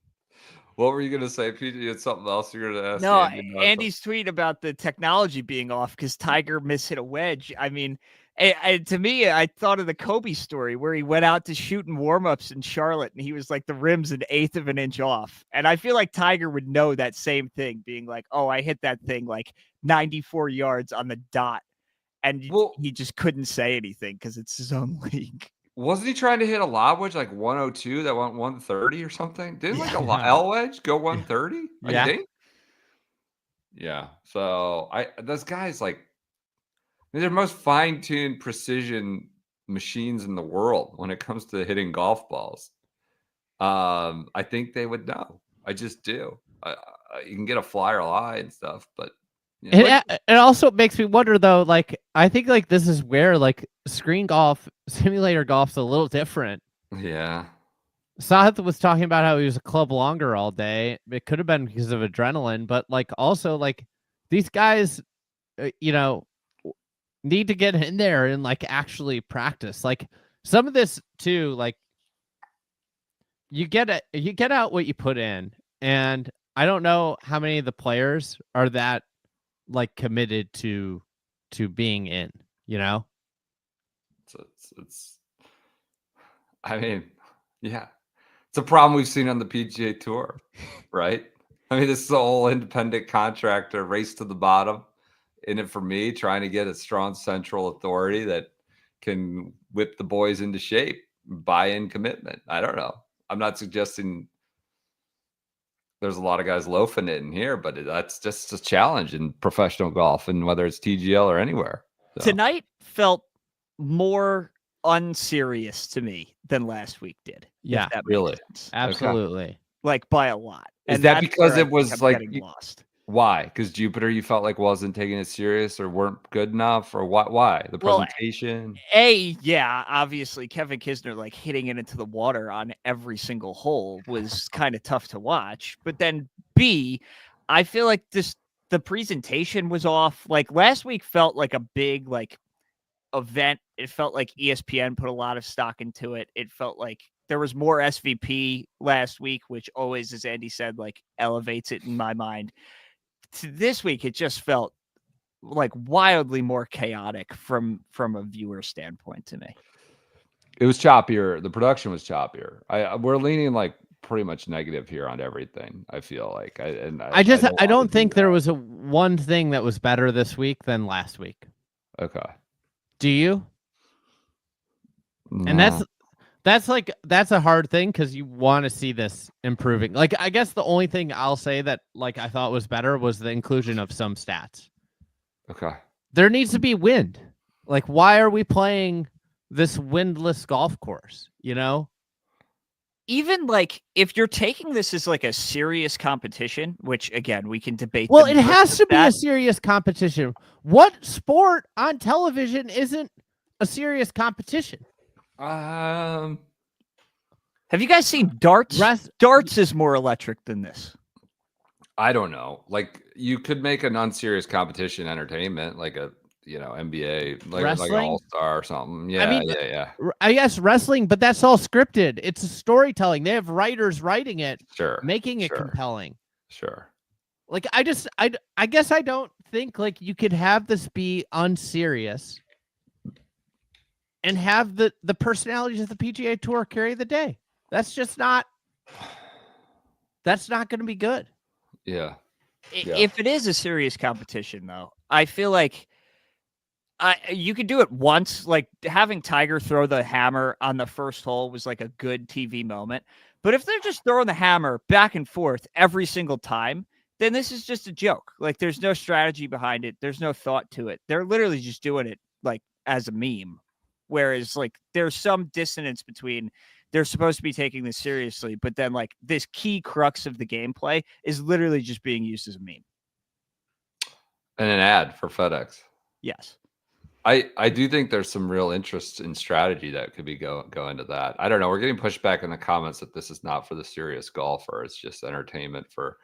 What were you going to say, PJ? It's something else you're going to ask. No, Andy's tweet about the technology being off because Tiger mishit a wedge. I mean, to me, I thought of the Kobe story where he went out to shoot in warm-ups in Charlotte, and he was like the rim's an eighth of an inch off. And I feel like Tiger would know that same thing, being like, oh, I hit that thing like 94 yards on the dot. And he just couldn't say anything because it's his own league. Wasn't he trying to hit a lob wedge like 102 that went 130 or something? Didn't like a L wedge go 130? I think. Yeah. So those guys, like, They're the most fine-tuned precision machines in the world when it comes to hitting golf balls. I think they would know. I just do. You can get a flyer lie and stuff, but you know, It also makes me wonder though, like I think like this is where like screen golf, simulator golf's a little different. yeah. Sahith was talking about how he was a club longer all day. It could have been because of adrenaline, but like also like these guys, you know, need to get in there and like actually practice. Like some of this too, like you get out what you put in, and I don't know how many of the players are that like committed to being in, you know? So it's I mean, yeah. It's a problem we've seen on the PGA Tour, right? I mean, this is a whole independent contractor race to the bottom in it for me, trying to get a strong central authority that can whip the boys into shape, buy-in commitment. I don't know. I'm not suggesting there's a lot of guys loafing it in here, but that's just a challenge in professional golf, and whether it's TGL or anywhere. So. Tonight felt more unserious to me than last week did. Yeah, that really. sense. Absolutely. Okay. Like by a lot. Is that because it was like lost? Why? Because Jupiter, you felt like wasn't taking it serious or weren't good enough, or what? Why the presentation? Yeah, obviously Kevin Kisner like hitting it into the water on every single hole was kind of tough to watch. But then B, I feel like the presentation was off. Like last week felt like a big like event. It felt like ESPN put a lot of stock into it. It felt like there was more SVP last week, which always, as Andy said, like elevates it in my mind. This week, it just felt like wildly more chaotic from a viewer standpoint to me. It was choppier. The production was choppier. We're leaning like pretty much negative here on everything. I feel like I don't think there was one thing that was better this week than last week. Okay. Do you? No. And that's a hard thing because you want to see this improving. Like I guess the only thing I'll say that like I thought was better was the inclusion of some stats. Okay. There needs to be wind. Like why are we playing this windless golf course? You know? Even like if you're taking this as like a serious competition, which again we can debate. Well, it has to be a serious competition. What sport on television isn't a serious competition? Have you guys seen darts? Darts is more electric than this. I don't know. Like you could make an unserious competition entertainment, like a NBA, like an all-star or something. Yeah, I mean, yeah. I guess wrestling, but that's all scripted. It's a storytelling. They have writers writing it, making it compelling. Sure. Like I guess I don't think like you could have this be unserious and have the personalities of the PGA Tour carry the day. That's just not. That's not going to be good. Yeah. If it is a serious competition, though, I feel like you could do it once. Like having Tiger throw the hammer on the first hole was like a good TV moment. But if they're just throwing the hammer back and forth every single time, then this is just a joke. Like there's no strategy behind it. There's no thought to it. They're literally just doing it like as a meme. Whereas like there's some dissonance between they're supposed to be taking this seriously, but then like this key crux of the gameplay is literally just being used as a meme. And an ad for FedEx. Yes. I do think there's some real interest in strategy that could be go into that. I don't know. We're getting pushback in the comments that this is not for the serious golfer. It's just entertainment for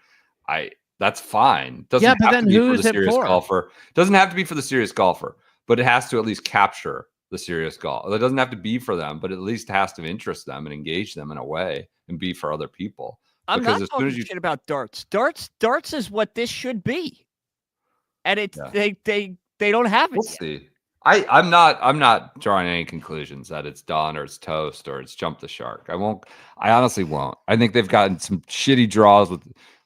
that's fine. Doesn't have to be for the serious golfer. Doesn't have to be for the serious golfer, but it has to at least capture the serious golf. It doesn't have to be for them, but at least has to interest them and engage them in a way and be for other people. I'm not talking shit about darts. Darts is what this should be. And it's they don't have it. We'll see. I'm not drawing any conclusions that it's done or it's toast or it's jumped the shark. I honestly won't. I think they've gotten some shitty draws with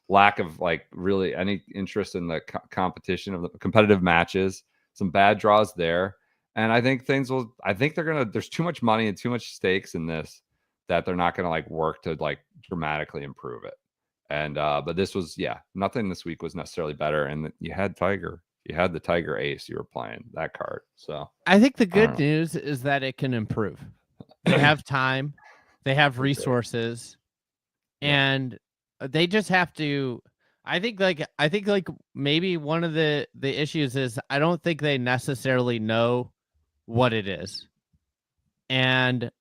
lack of like really any interest in the competition of the competitive matches, some bad draws there. And I think there's too much money and too much stakes in this that they're not going to like work to like dramatically improve it. And, but this was, nothing this week was necessarily better. And you had Tiger. you had the Tiger Ace, you were playing that card. So I think the don't good know. news is that it can improve. They have time, they have They do. resources, Yeah. and they just have to. I think like maybe one of the issues is I don't think they necessarily know what it is, and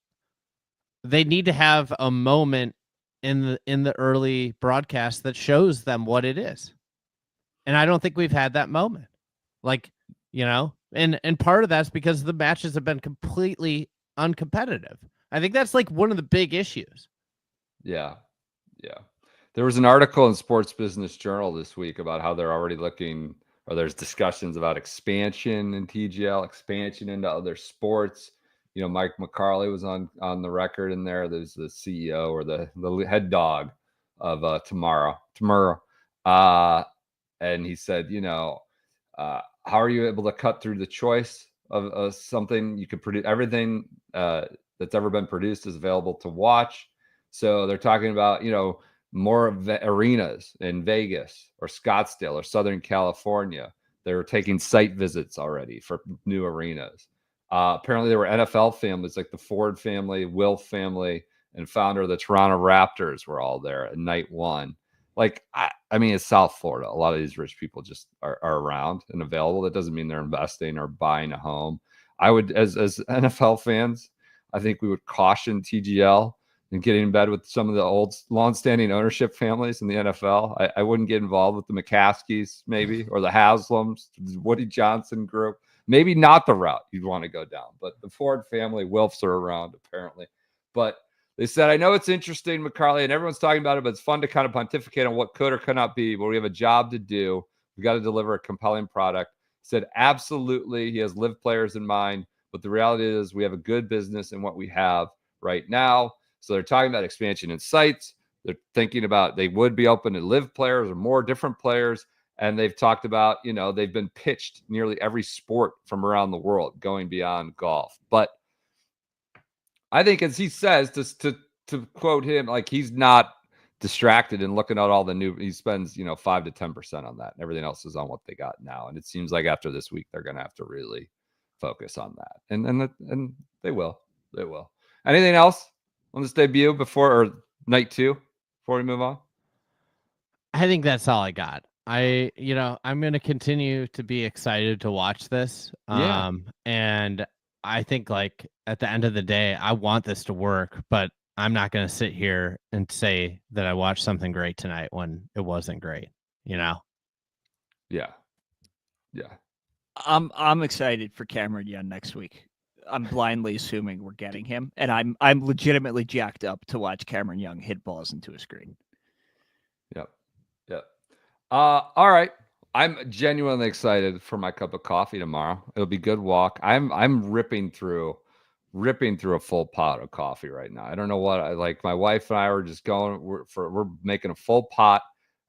they need to have a moment in the early broadcast that shows them what it is. And I don't think we've had that moment. Like, you know, and part of that's because the matches have been completely uncompetitive. I think that's like one of the big issues. Yeah. Yeah. There was an article in Sports Business Journal this week about how they're already looking, or there's discussions about expansion in TGL, expansion into other sports. You know, Mike McCarley was on the record in there. There's the CEO or the head dog of Tomorrow. And he said, you know, how are you able to cut through the choice of something you could produce? Everything that's ever been produced is available to watch. So they're talking about, you know, more arenas in Vegas or Scottsdale or Southern California. They're taking site visits already for new arenas. Apparently, there were NFL families like the Ford family, Wilf family, and founder of the Toronto Raptors were all there at night one. Like, I mean, it's South Florida. A lot of these rich people just are around and available. That doesn't mean they're investing or buying a home. I would, as NFL fans, I think we would caution TGL and getting in bed with some of the old longstanding ownership families in the NFL. I wouldn't get involved with the McCaskies, maybe, or the Haslams, the Woody Johnson group. Maybe not the route you'd want to go down, but the Ford family, Wilfs are around apparently. But they said, I know it's interesting, McCarley, and everyone's talking about it, but it's fun to kind of pontificate on what could or could not be, but we have a job to do. We got to deliver a compelling product. He said, absolutely. He has live players in mind, but the reality is we have a good business in what we have right now. So they're talking about expansion in sites. They're thinking about they would be open to live players or more different players. And they've talked about, you know, they've been pitched nearly every sport from around the world going beyond golf. But I think, as he says, to quote him, like, he's not distracted and looking at all the new. He spends, you know, 5 to 10% on that. And everything else is on what they got now. And it seems like after this week, they're going to have to really focus on that. And they will. They will. Anything else on this debut or night 2 before we move on? I think that's all I got. I'm going to continue to be excited to watch this. Yeah. And I think, like, at the end of the day, I want this to work, but I'm not going to sit here and say that I watched something great tonight when it wasn't great, you know? Yeah. Yeah. I'm excited for Cameron Young next week. I'm blindly assuming we're getting him, and I'm legitimately jacked up to watch Cameron Young hit balls into a screen. Yep. Yep. All right. I'm genuinely excited for my cup of coffee tomorrow. It'll be a good walk. I'm ripping through a full pot of coffee right now. I don't know what I like. My wife and I were just going. We're making a full pot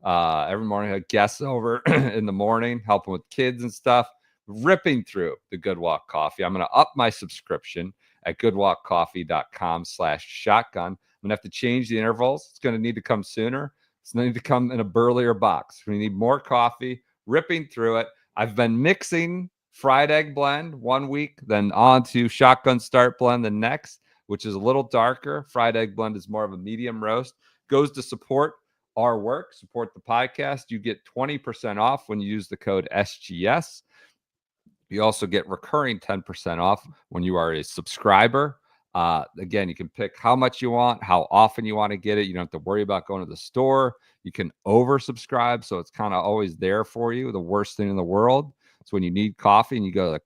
every morning. I guests over in the morning, helping with kids and stuff. Ripping through the Good Walk coffee. I'm going to up my subscription at goodwalkcoffee.com/shotgun. I'm going to have to change the intervals. It's going to need to come sooner. It's going to need to come in a burlier box. We need more coffee. Ripping through it. I've been mixing fried egg blend one week, then on to shotgun start blend the next, which is a little darker. Fried egg blend is more of a medium roast. Goes to support our work, support the podcast. You get 20% off when you use the code SGS. You also get recurring 10% off when you are a subscriber. Again, you can pick how much you want, how often you want to get it. You don't have to worry about going to the store. You can oversubscribe, so it's kind of always there for you. The worst thing in the world is when you need coffee and you go to the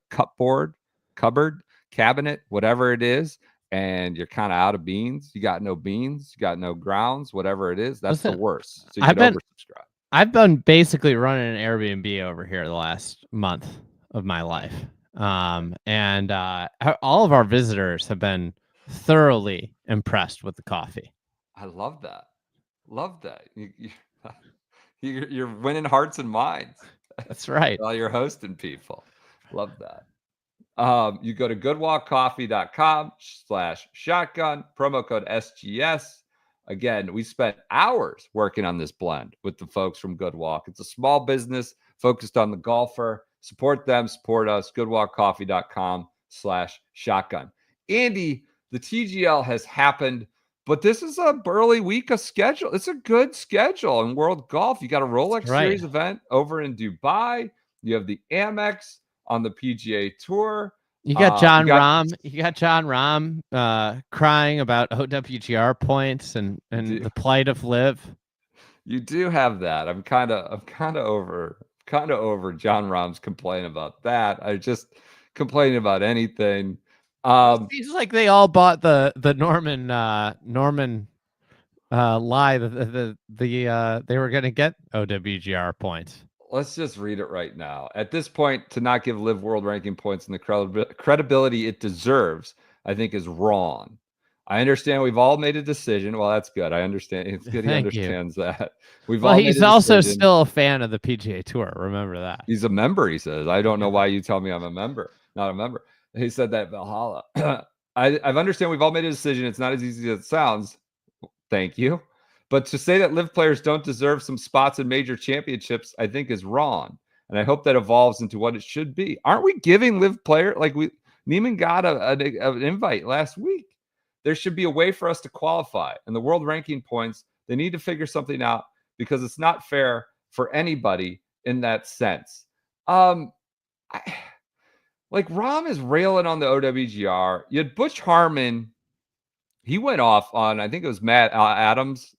cupboard, cabinet, whatever it is, and you're kind of out of beans. You got no beans, you got no grounds, whatever it is. That's the worst. So you can oversubscribe. I've been basically running an Airbnb over here the last month of my life. And all of our visitors have been thoroughly impressed with the coffee. I love that. Love that. You're winning hearts and minds. That's right. While you're hosting people. Love that. You go to goodwalkcoffee.com/shotgun, promo code SGS. Again, we spent hours working on this blend with the folks from Good Walk. It's a small business focused on the golfer. Support them, support us. goodwalkcoffee.com/shotgun. Andy, the TGL has happened, but this is a burly week of schedule. It's a good schedule in World Golf. You got a Rolex Series event over in Dubai. You have the Amex on the PGA Tour. You got John Rahm. You got John Rahm crying about OWGR points and the plight of Liv. You do have that. I'm kind of over John Rahm's complaining about that. I just complaining about anything. It seems like they all bought the Norman lie that they were going to get OWGR points. Let's just read it right now. At this point, to not give Liv World Ranking points and the credibility it deserves, I think is wrong. I understand we've all made a decision. Well, that's good. I understand. It's good. He understands that. He's also still a fan of the PGA Tour. Remember that. He's a member, he says. I don't know why you tell me I'm a member, not a member. He said that Valhalla. I've understand we've all made a decision. It's not as easy as it sounds. Thank you. But to say that Liv players don't deserve some spots in major championships, I think is wrong. And I hope that evolves into what it should be. Aren't we giving Liv player Neiman got an invite last week? There should be a way for us to qualify. And the world ranking points, they need to figure something out because it's not fair for anybody in that sense. Rahm is railing on the OWGR. You had Butch Harmon. He went off on, I think it was Matt Adams'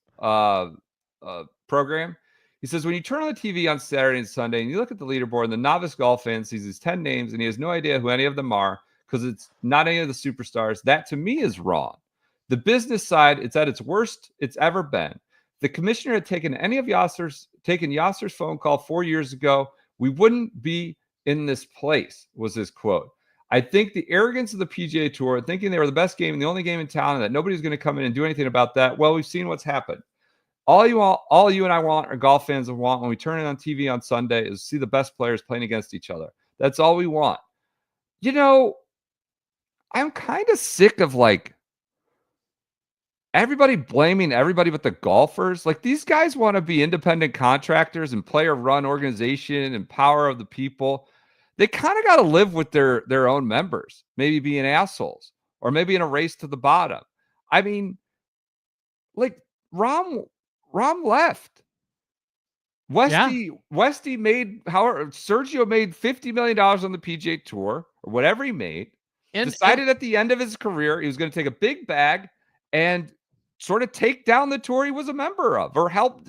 program. He says, when you turn on the TV on Saturday and Sunday and you look at the leaderboard and the novice golf fan sees these 10 names and he has no idea who any of them are because it's not any of the superstars, that to me is wrong. The business side, it's at its worst it's ever been. The commissioner had taken Yasser's phone call 4 years ago, we wouldn't be in this place, was his quote. I think the arrogance of the PGA Tour, thinking they were the best game and the only game in town and that nobody's going to come in and do anything about that. Well, we've seen what's happened. All you and I want, or golf fans want when we turn it on TV on Sunday, is see the best players playing against each other. That's all we want. You know, I'm kind of sick of everybody blaming everybody but the golfers. These guys want to be independent contractors and player-run organization and power of the people. They kind of got to live with their own members, maybe being assholes or maybe in a race to the bottom. I mean, Rahm left. Westy made, however, Sergio made $50 million on the PGA Tour or whatever he made. Decided at the end of his career he was going to take a big bag and sort of take down the tour he was a member of or help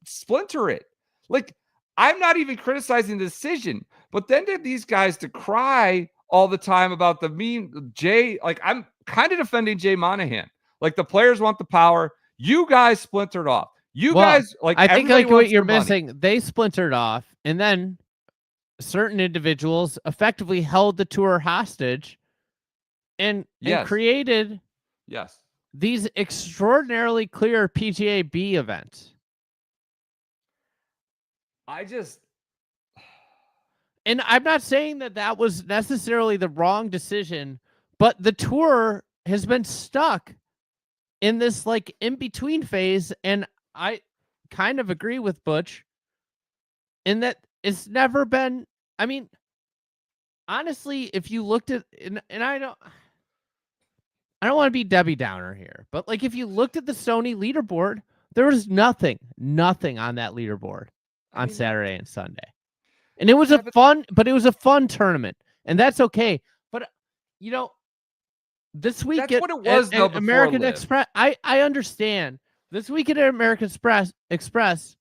splinter it. I'm not even criticizing the decision, but then did these guys to cry all the time about the mean Jay. I'm kind of defending Jay Monahan. The players want the power. You guys splintered off. I think what you're missing, they splintered off, and then certain individuals effectively held the tour hostage and created these extraordinarily clear PGA B events. And I'm not saying that was necessarily the wrong decision, but the tour has been stuck in this in-between phase, and I kind of agree with Butch in that it's never been, I mean, honestly, if you looked at, and I don't want to be Debbie Downer here, but if you looked at the Sony leaderboard, there was nothing on that leaderboard on Saturday and Sunday. And it was a fun tournament, and that's okay. But this week that's what it was though. American Express, I understand. This week at American Express,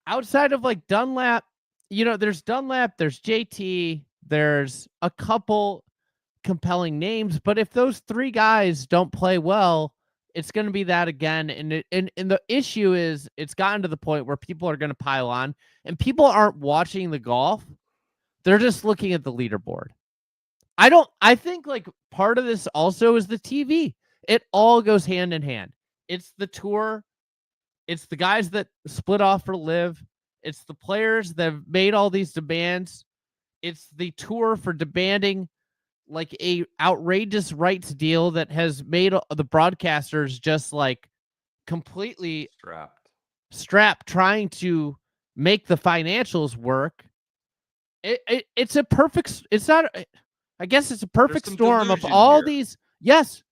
outside of Dunlap, there's Dunlap, there's JT, there's a couple compelling names, but if those three guys don't play well, it's going to be that again. And the issue is it's gotten to the point where people are going to pile on, and people aren't watching the golf. They're just looking at the leaderboard. I think part of this also is the TV. It all goes hand in hand. It's the tour. It's the guys that split off for Liv. It's the players that have made all these demands. It's the tour for demanding a outrageous rights deal that has made the broadcasters just completely strapped trying to make the financials work. It's a perfect. It's not. I guess it's a perfect some storm of delusion all here. these. Yes.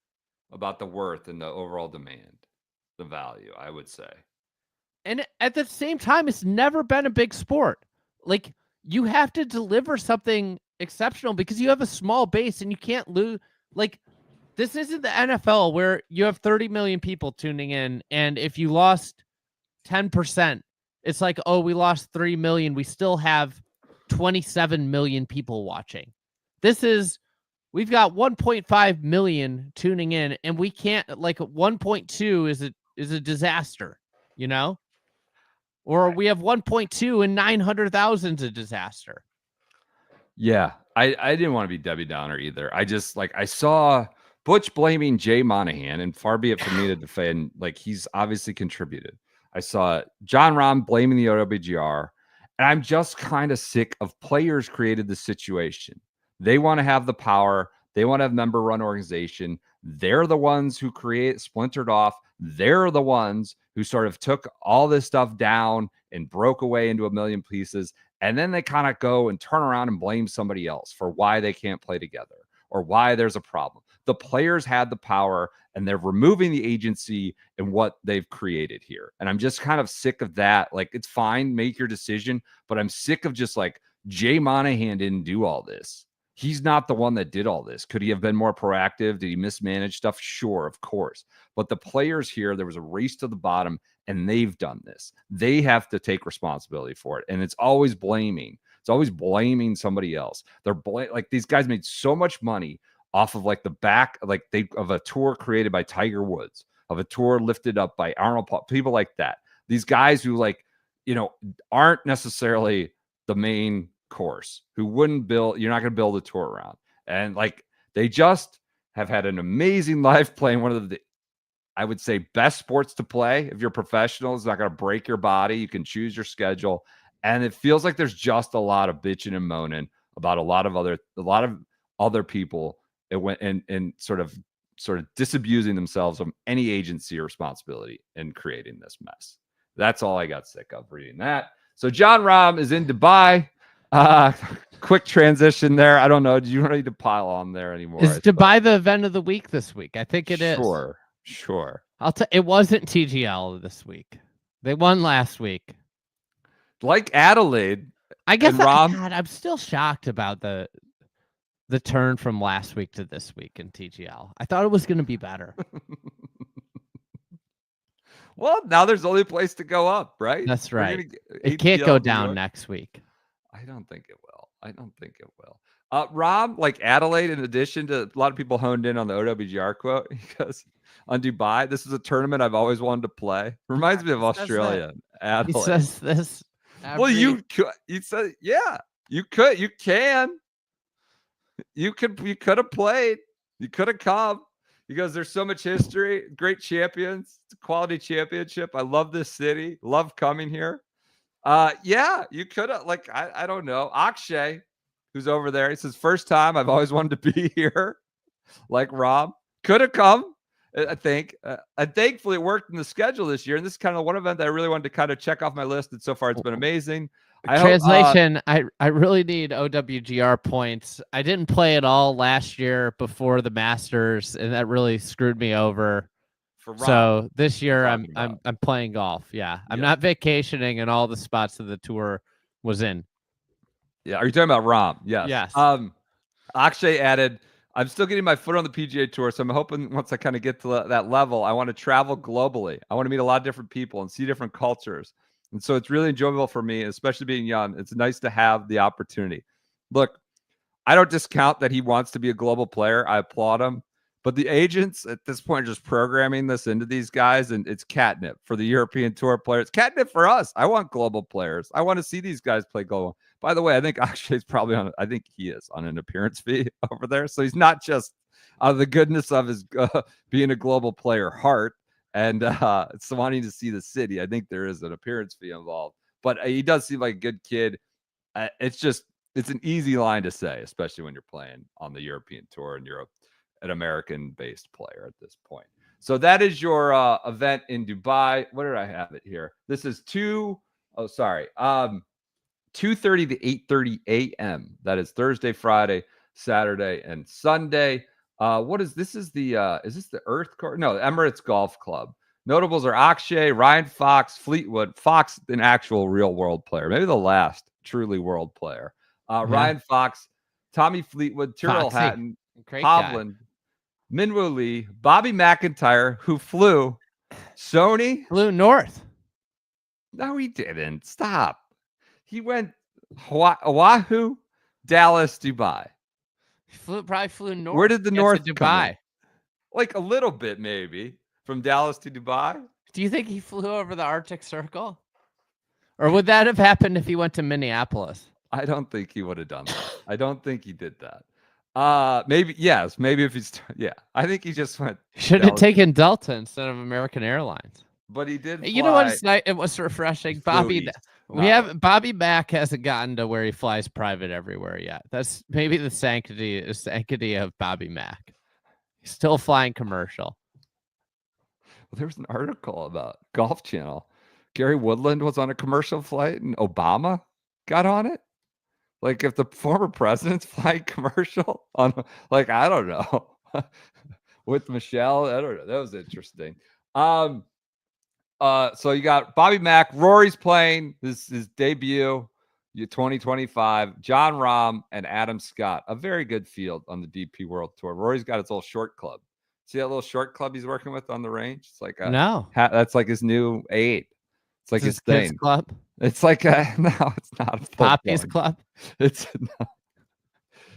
About the worth and the overall demand, the value, I would say. And at the same time, it's never been a big sport. Like, you have to deliver something exceptional because you have a small base and you can't lose. Like, this isn't the NFL where you have 30 million people tuning in, and if you lost 10%, it's like, oh, we lost 3 million. We still have 27 million people watching. This is, we've got 1.5 million tuning in, and we can't, like, 1.2 is a disaster, you know? Or we have 1.2 and 900,000 is a disaster. Yeah, I didn't want to be Debbie Downer either. I just I saw Butch blaming Jay Monahan, and far be it for me to defend. He's obviously contributed. I saw John Rahm blaming the OWGR, and I'm just kind of sick of players created the situation. They want to have the power. They want to have member-run organization. They're the ones who splintered off. They're the ones who sort of took all this stuff down and broke away into a million pieces. And then they kind of go and turn around and blame somebody else for why they can't play together or why there's a problem. The players had the power, and they're removing the agency and what they've created here. And I'm just kind of sick of that. It's fine, make your decision, but I'm sick of just Jay Monahan didn't do all this. He's not the one that did all this. Could he have been more proactive? Did he mismanage stuff? Sure, of course. But the players here, there was a race to the bottom, and they've done this. They have to take responsibility for it. And it's always blaming. It's always blaming somebody else. They're these guys made so much money off of the back of a tour created by Tiger Woods, of a tour lifted up by Arnold Paul, people like that. These guys who aren't necessarily the main course, who wouldn't build, you're not going to build a tour around. And they just have had an amazing life playing one of the, I would say, best sports to play. If you're professional, it's not going to break your body. You can choose your schedule. And it feels like there's just a lot of bitching and moaning about a lot of other people. It went and sort of disabusing themselves of any agency or responsibility in creating this mess. That's all I got sick of reading that. So John Rahm is in Dubai. Quick transition there. I don't know. Do you need to pile on there anymore? Is Dubai the event of the week this week? I think it is. Sure. It wasn't TGL this week. They won last week. Like Adelaide. I guess God, I'm still shocked about the turn from last week to this week in TGL. I thought it was going to be better. Well, now there's only a place to go up, right? That's right. It can't go down next week. I don't think it will. Rob, like Adelaide, in addition to, a lot of people honed in on the OWGR quote, because on Dubai, this is a tournament I've always wanted to play. Reminds me of Australia. Adelaide. He says this. Well, you said, yeah, you can. You could have played. You could have come, because there's so much history, great champions, it's a quality championship. I love this city. Love coming here. Yeah, you could have, I don't know. Akshay, who's over there, he says, first time, I've always wanted to be here. Like Rob, could have come, I think. And thankfully it worked in the schedule this year. And this is kind of one event that I really wanted to kind of check off my list. And so far it's been amazing. Translation, I really need OWGR points. I didn't play at all last year before the Masters, and that really screwed me over. So this year I'm playing golf. Yeah. I'm not vacationing in all the spots that the tour was in. Yeah. Are you talking about Rom? Yes. Yes. Akshay added, I'm still getting my foot on the PGA Tour, so I'm hoping once I kind of get to that level, I want to travel globally. I want to meet a lot of different people and see different cultures. And so it's really enjoyable for me, especially being young. It's nice to have the opportunity. Look, I don't discount that he wants to be a global player. I applaud him. But the agents at this point are just programming this into these guys, and it's catnip for the European Tour players. Catnip for us. I want global players. I want to see these guys play global. By the way, I think Akshay's probably on. I think he is on an appearance fee over there. So he's not just out of the goodness of his being a global player heart and it's wanting to see the city. I think there is an appearance fee involved. But he does seem like a good kid. It's an easy line to say, especially when you're playing on the European Tour and you're an American-based player at this point. So that is your event in Dubai. What did I have it here? This is 2 2:30 to 8:30 a.m. That is Thursday, Friday, Saturday, and Sunday. What is this? Is this the Earth Course? No, Emirates Golf Club. Notables are Akshay, Ryan Fox, Fleetwood. Fox, an actual real world player, maybe the last truly world player. Ryan Fox, Tommy Fleetwood, Tyrrell Foxy. Hatton, Great guy. Hovland, Minwoo Lee, Bobby McIntyre, who flew, Sony. Flew north. No, he didn't. Stop. He went Oahu, Dallas, Dubai. Probably flew north. Where did the Get north to come Dubai? in? Like a little bit, maybe. From Dallas to Dubai? Do you think he flew over the Arctic Circle? Or would that have happened if he went to Minneapolis? I don't think he would have done that. I don't think he did that. Maybe, yes. Maybe if he's, yeah. I think he just went. Should have taken Delta instead of American Airlines. But he did fly. You know what? It's nice. It was refreshing. Bobby Mack hasn't gotten to where he flies private everywhere yet. That's maybe the sanctity of Bobby Mack. He's still flying commercial. Well, there was an article about Golf Channel. Gary Woodland was on a commercial flight and Obama got on it. Like if the former president's flying commercial on, like, I don't know, with Michelle, I don't know. That was interesting. So you got Bobby Mack, Rory's playing his debut, 2025, John Rahm and Adam Scott, a very good field on the DP World Tour. Rory's got his little short club. See that little short club he's working with on the range? It's like that's like his new 8. It's like his thing. Kids club. It's like no, it's not a Poppy's club. It's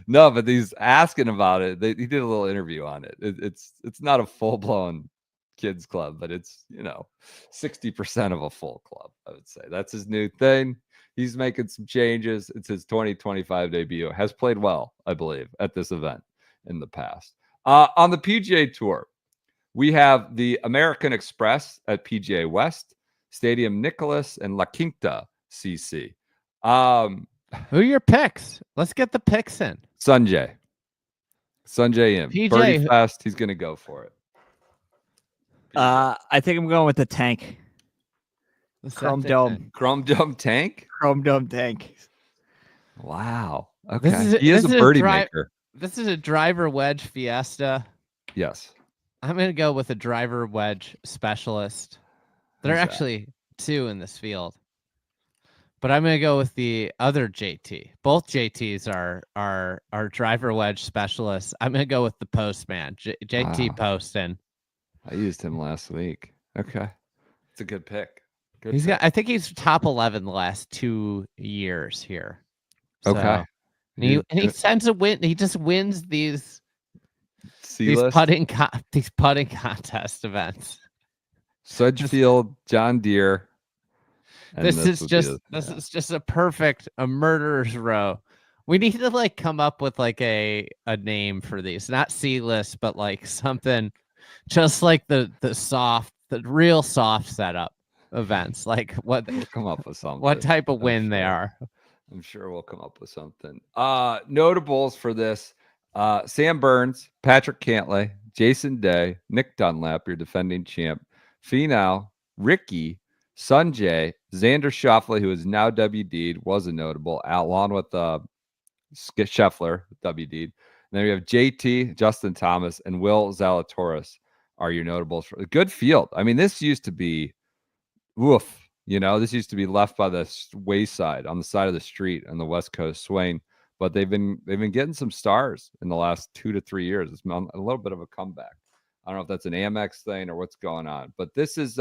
no, but he's asking about it. He did a little interview on it. It's not a full blown kids club, but it's 60% of a full club. I would say that's his new thing. He's making some changes. It's his 2025 debut. Has played well, I believe, at this event in the past. On the PGA Tour, we have the American Express at PGA West, Stadium Nicholas, and La Quinta CC. Who are your picks? Let's get the picks in. Sanjay M. PJ, Birdie Fest. He's going to go for it. I think I'm going with the tank. Chrome Dome. Chrome Dome tank? Chrome Dome tank. Wow. Okay. He is a birdie maker. This is a driver wedge fiesta. Yes. I'm going to go with a driver wedge specialist. There are actually 2 in this field. But I'm going to go with the other JT. Both JTs are driver wedge specialists. I'm going to go with the Postman, JT Poston. I used him last week. Okay. It's a good pick. I think he's top 11 the last 2 years here. So, okay. And he tends to win. He just wins these putting contest events. Sedgefield, John Deere. This is just a murderer's row. We need to come up with a name for these, not C-list, but something just like the real soft setup events. We'll come up with something. What type of win they are. I'm sure we'll come up with something. Notables for this: Sam Burns, Patrick Cantlay, Jason Day, Nick Dunlap, your defending champ, Finau, Ricky, Sanjay, Xander Schauffele, who is now WD'd, was a notable, along with Scheffler, WD'd. And then we have JT, Justin Thomas, and Will Zalatoris are your notables for a good field. I mean, this used to be woof. This used to be left by the wayside on the side of the street on the West Coast swing, but they've been getting some stars in the last 2 to 3 years. It's a little bit of a comeback. I don't know if that's an Amex thing or what's going on, but this is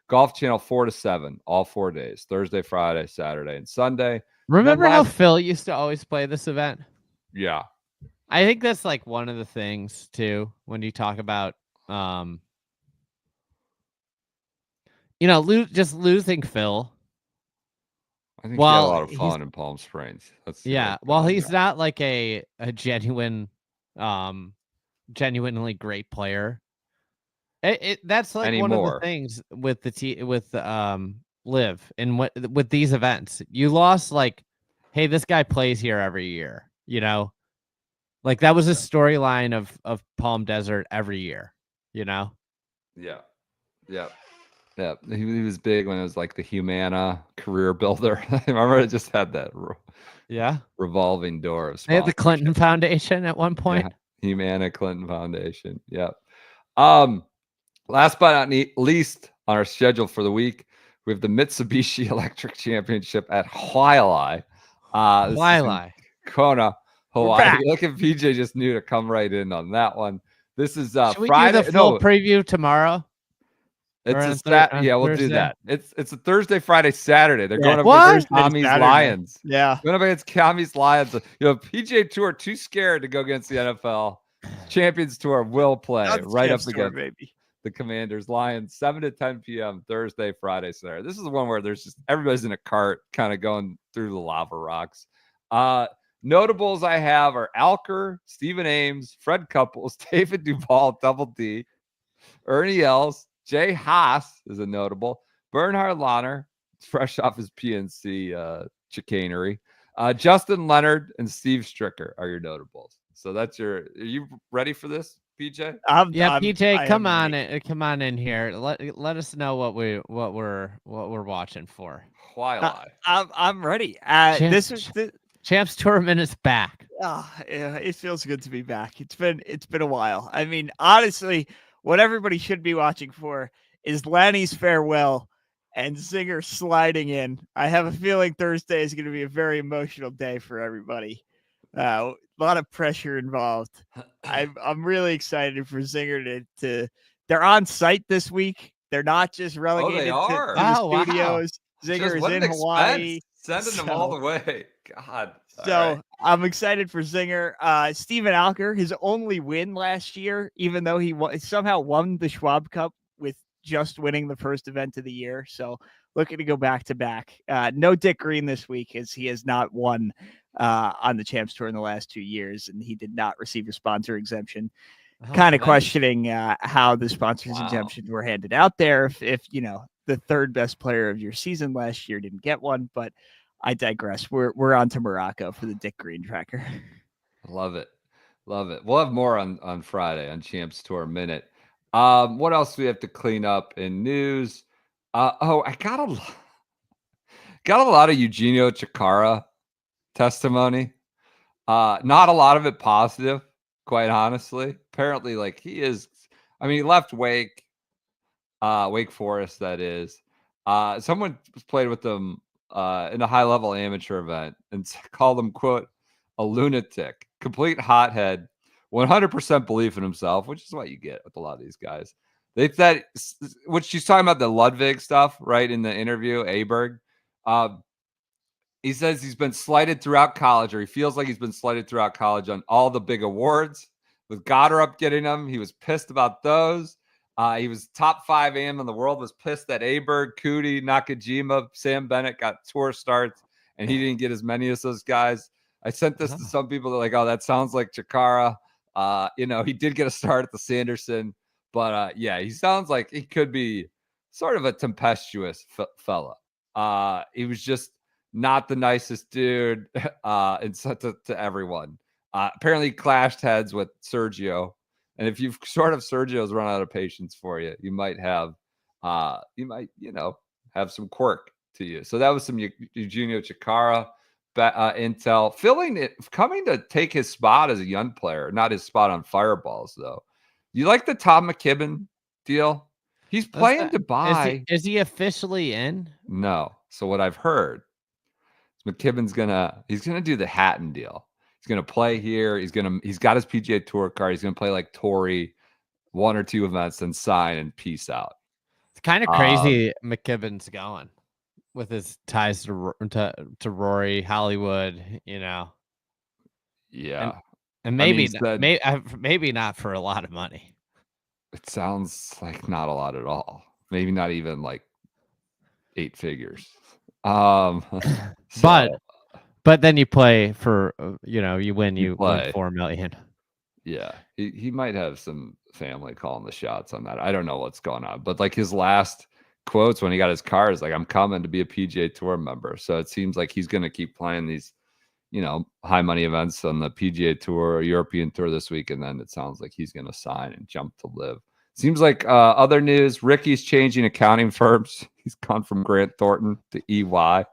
Golf Channel 4 to 7 all 4 days: Thursday, Friday, Saturday, and Sunday. Remember how Phil used to always play this event? Yeah, I think that's one of the things too when you talk about just losing Phil. I think he had a lot of fun in Palm Springs. While he's not a genuine, genuinely great player, that's one of the things with Live and with these events. You lost hey, this guy plays here every year. That was a storyline of Palm Desert every year. Yeah. Yeah, he was big when it was like the Humana career builder. I remember it just had that Yeah. revolving door of They had the Clinton sponsorship. Foundation at one point. Yeah, Humana Clinton Foundation. Yep. Last but not least on our schedule for the week, we have the Mitsubishi Electric Championship at Hawaii. This is in Kona, Hawaii. Look at PJ just knew to come right in on that one. This is Should we Friday. do the full preview tomorrow? It's yeah, we'll do that. It's a Thursday, Friday, Saturday. They're going up against Kami's Lions. Yeah. Going up against Kami's Lions. PGA Tour too scared to go against the NFL. Champions Tour will play right up against the Commanders Lions, 7 to 10 p.m. Thursday, Friday, Saturday. This is the one where there's just everybody's in a cart kind of going through the lava rocks. Notables I have are Alker, Stephen Ames, Fred Couples, David Duval, Double D, Ernie Els, Jay Haas is a notable. Bernhard Lahner, fresh off his PNC chicanery. Justin Leonard and Steve Stricker are your notables. So that's are you ready for this, PJ? PJ, come on in here. Let us know what we're watching for. I'm ready. Champs Tournament is back. Yeah, it feels good to be back. It's been a while. I mean, honestly, what everybody should be watching for is Lanny's farewell and Zinger sliding in. I have a feeling Thursday is going to be a very emotional day for everybody. A lot of pressure involved. I'm really excited for Zinger to they're on site this week. They're not just relegated to the studios. Wow. Zinger is in Hawaii. Sending them all the way. God. So I'm excited for Zinger. Steven Alker, his only win last year, even though he somehow won the Schwab Cup with just winning the first event of the year. So looking to go back to back. No Dick Green this week, as he has not won on the Champs Tour in the last 2 years, and he did not receive a sponsor exemption. Kind of questioning how the sponsors exemptions were handed out there. If the third best player of your season last year didn't get one, but I digress. We're on to Morocco for the Dick Green tracker. Love it. We'll have more on Friday on Champs Tour Minute. What else do we have to clean up in news? I got a lot of Eugenio Chikara testimony. Not a lot of it positive, quite honestly. Apparently, he left Wake Forest, that is. Someone played with them in a high-level amateur event and called him, quote, a lunatic, complete hothead, 100% belief in himself, which is what you get with a lot of these guys. They said, which she's talking about the Ludwig stuff, right, in the interview, Aberg. He says he's been slighted throughout college, or he feels like he's been slighted throughout college on all the big awards. With Goddard getting them, he was pissed about those. He was top 5 AM in the world, was pissed that Aberg, Cootie, Nakajima, Sam Bennett got tour starts, and he didn't get as many as those guys. I sent this to some people that are like, oh, that sounds like Chikara. He did get a start at the Sanderson, but he sounds like he could be sort of a tempestuous fella. He was just not the nicest dude and to everyone. Apparently clashed heads with Sergio. And if you've Sergio's run out of patience for you, you might have have some quirk to you. So that was some Eugenio Chikara intel. Coming to take his spot as a young player, not his spot on Fireballs, though. You like the Tom McKibben deal? He's playing Dubai. Is he officially in? No. So what I've heard is McKibben's he's gonna do the Hatton deal. He's gonna play here. He's got his PGA Tour card. He's gonna play like Torrey, 1 or 2 events, and sign and peace out. It's kind of crazy. McKibben's going with his ties to Rory, Hollywood. Yeah, and maybe not for a lot of money. It sounds like not a lot at all. Maybe not even like 8 figures. But then you play for, you win 4 million. Yeah. He might have some family calling the shots on that. I don't know what's going on, but his last quotes when he got his car is I'm coming to be a PGA Tour member. So it seems like he's going to keep playing these, high money events on the PGA Tour or European Tour this week. And then it sounds like he's going to sign and jump to live. Seems like other news, Ricky's changing accounting firms. He's gone from Grant Thornton to EY.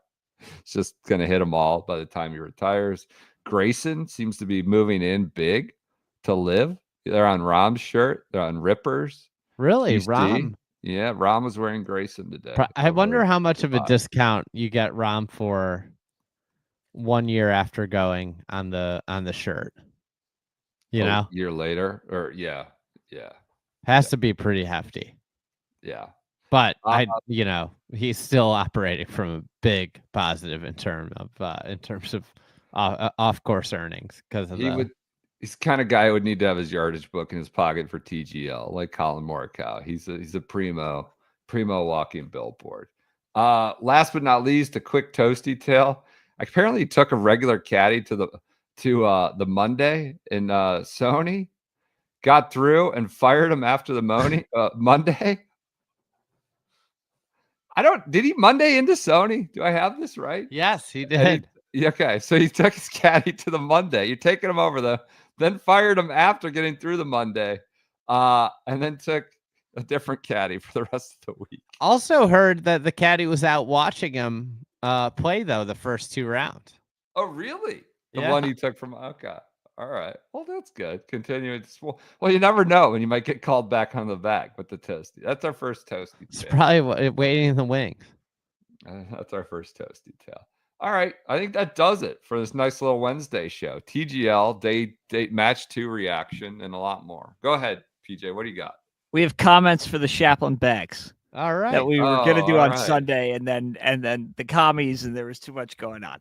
It's just going to hit them all by the time he retires. Grayson seems to be moving in big to live. They're on Rahm's shirt. They're on Rippers. Really, QC. Rahm? Yeah, Rahm was wearing Grayson today. I wonder how much of a spot. discount you get Rahm for 1 year after going on the shirt. You know, year later, or yeah, has to be pretty hefty. yeah. But he's still operating from a big positive in terms of off course earnings because of he's the kind of guy who would need to have his yardage book in his pocket for TGL, like Collin Morikawa. He's a primo walking billboard. Last but not least, a quick toasty tale. Apparently, he took a regular caddy to the Monday in Sony, got through and fired him after the Monday. Did he Monday into Sony? Do I have this right? Yes, he did. Okay, so he took his caddy to the Monday. You're taking him over then fired him after getting through the Monday, and then took a different caddy for the rest of the week. Also heard that the caddy was out watching him play though the first 2 rounds. Oh, really? The one he took from okay. All right. Well, that's good. Continuing. Well, you never know when you might get called back on the bag with the toasty. That's our first toasty. It's probably waiting in the wings. That's our first toasty tale. All right. I think that does it for this nice little Wednesday show. TGL, day match 2 reaction, and a lot more. Go ahead, PJ. What do you got? We have comments for the Chaplin bags. All right. That we were going to do on Sunday, and then the commies, and there was too much going on.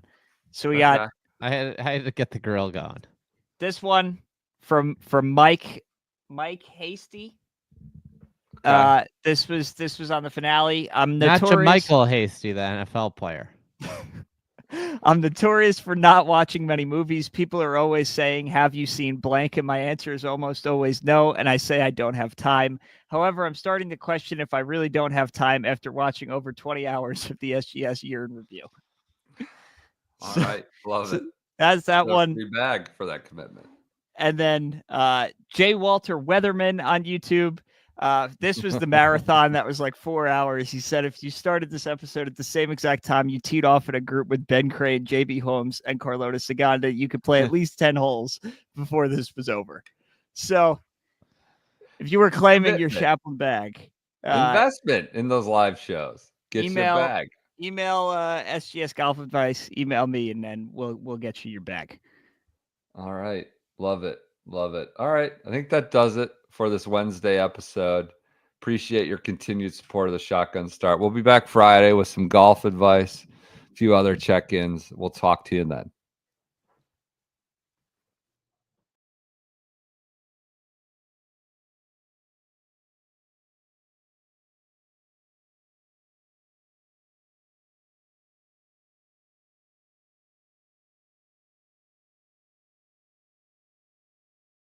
So we got. I had to get the grill going. This one from Mike Hasty. Okay. This was on the finale. I'm not notorious. Michael Hasty, the NFL player. I'm notorious for not watching many movies. People are always saying, "Have you seen blank?" And my answer is almost always no. And I say I don't have time. However, I'm starting to question if I really don't have time after watching over 20 hours of the SGS year in review. All right, love it. That's that one. Free bag for that commitment. And then J. Walter Weatherman on YouTube. This was the marathon that was like 4 hours. He said if you started this episode at the same exact time you teed off in a group with Ben Crane, JB Holmes, and Carlota Saganda, you could play at least 10 holes before this was over. So if you were claiming your Chaplin bag, investment in those live shows, get your bag. Email SGS Golf Advice, email me, and then we'll get you your bag. All right. Love it. Love it. All right. I think that does it for this Wednesday episode. Appreciate your continued support of the Shotgun Start. We'll be back Friday with some golf advice, a few other check-ins. We'll talk to you then.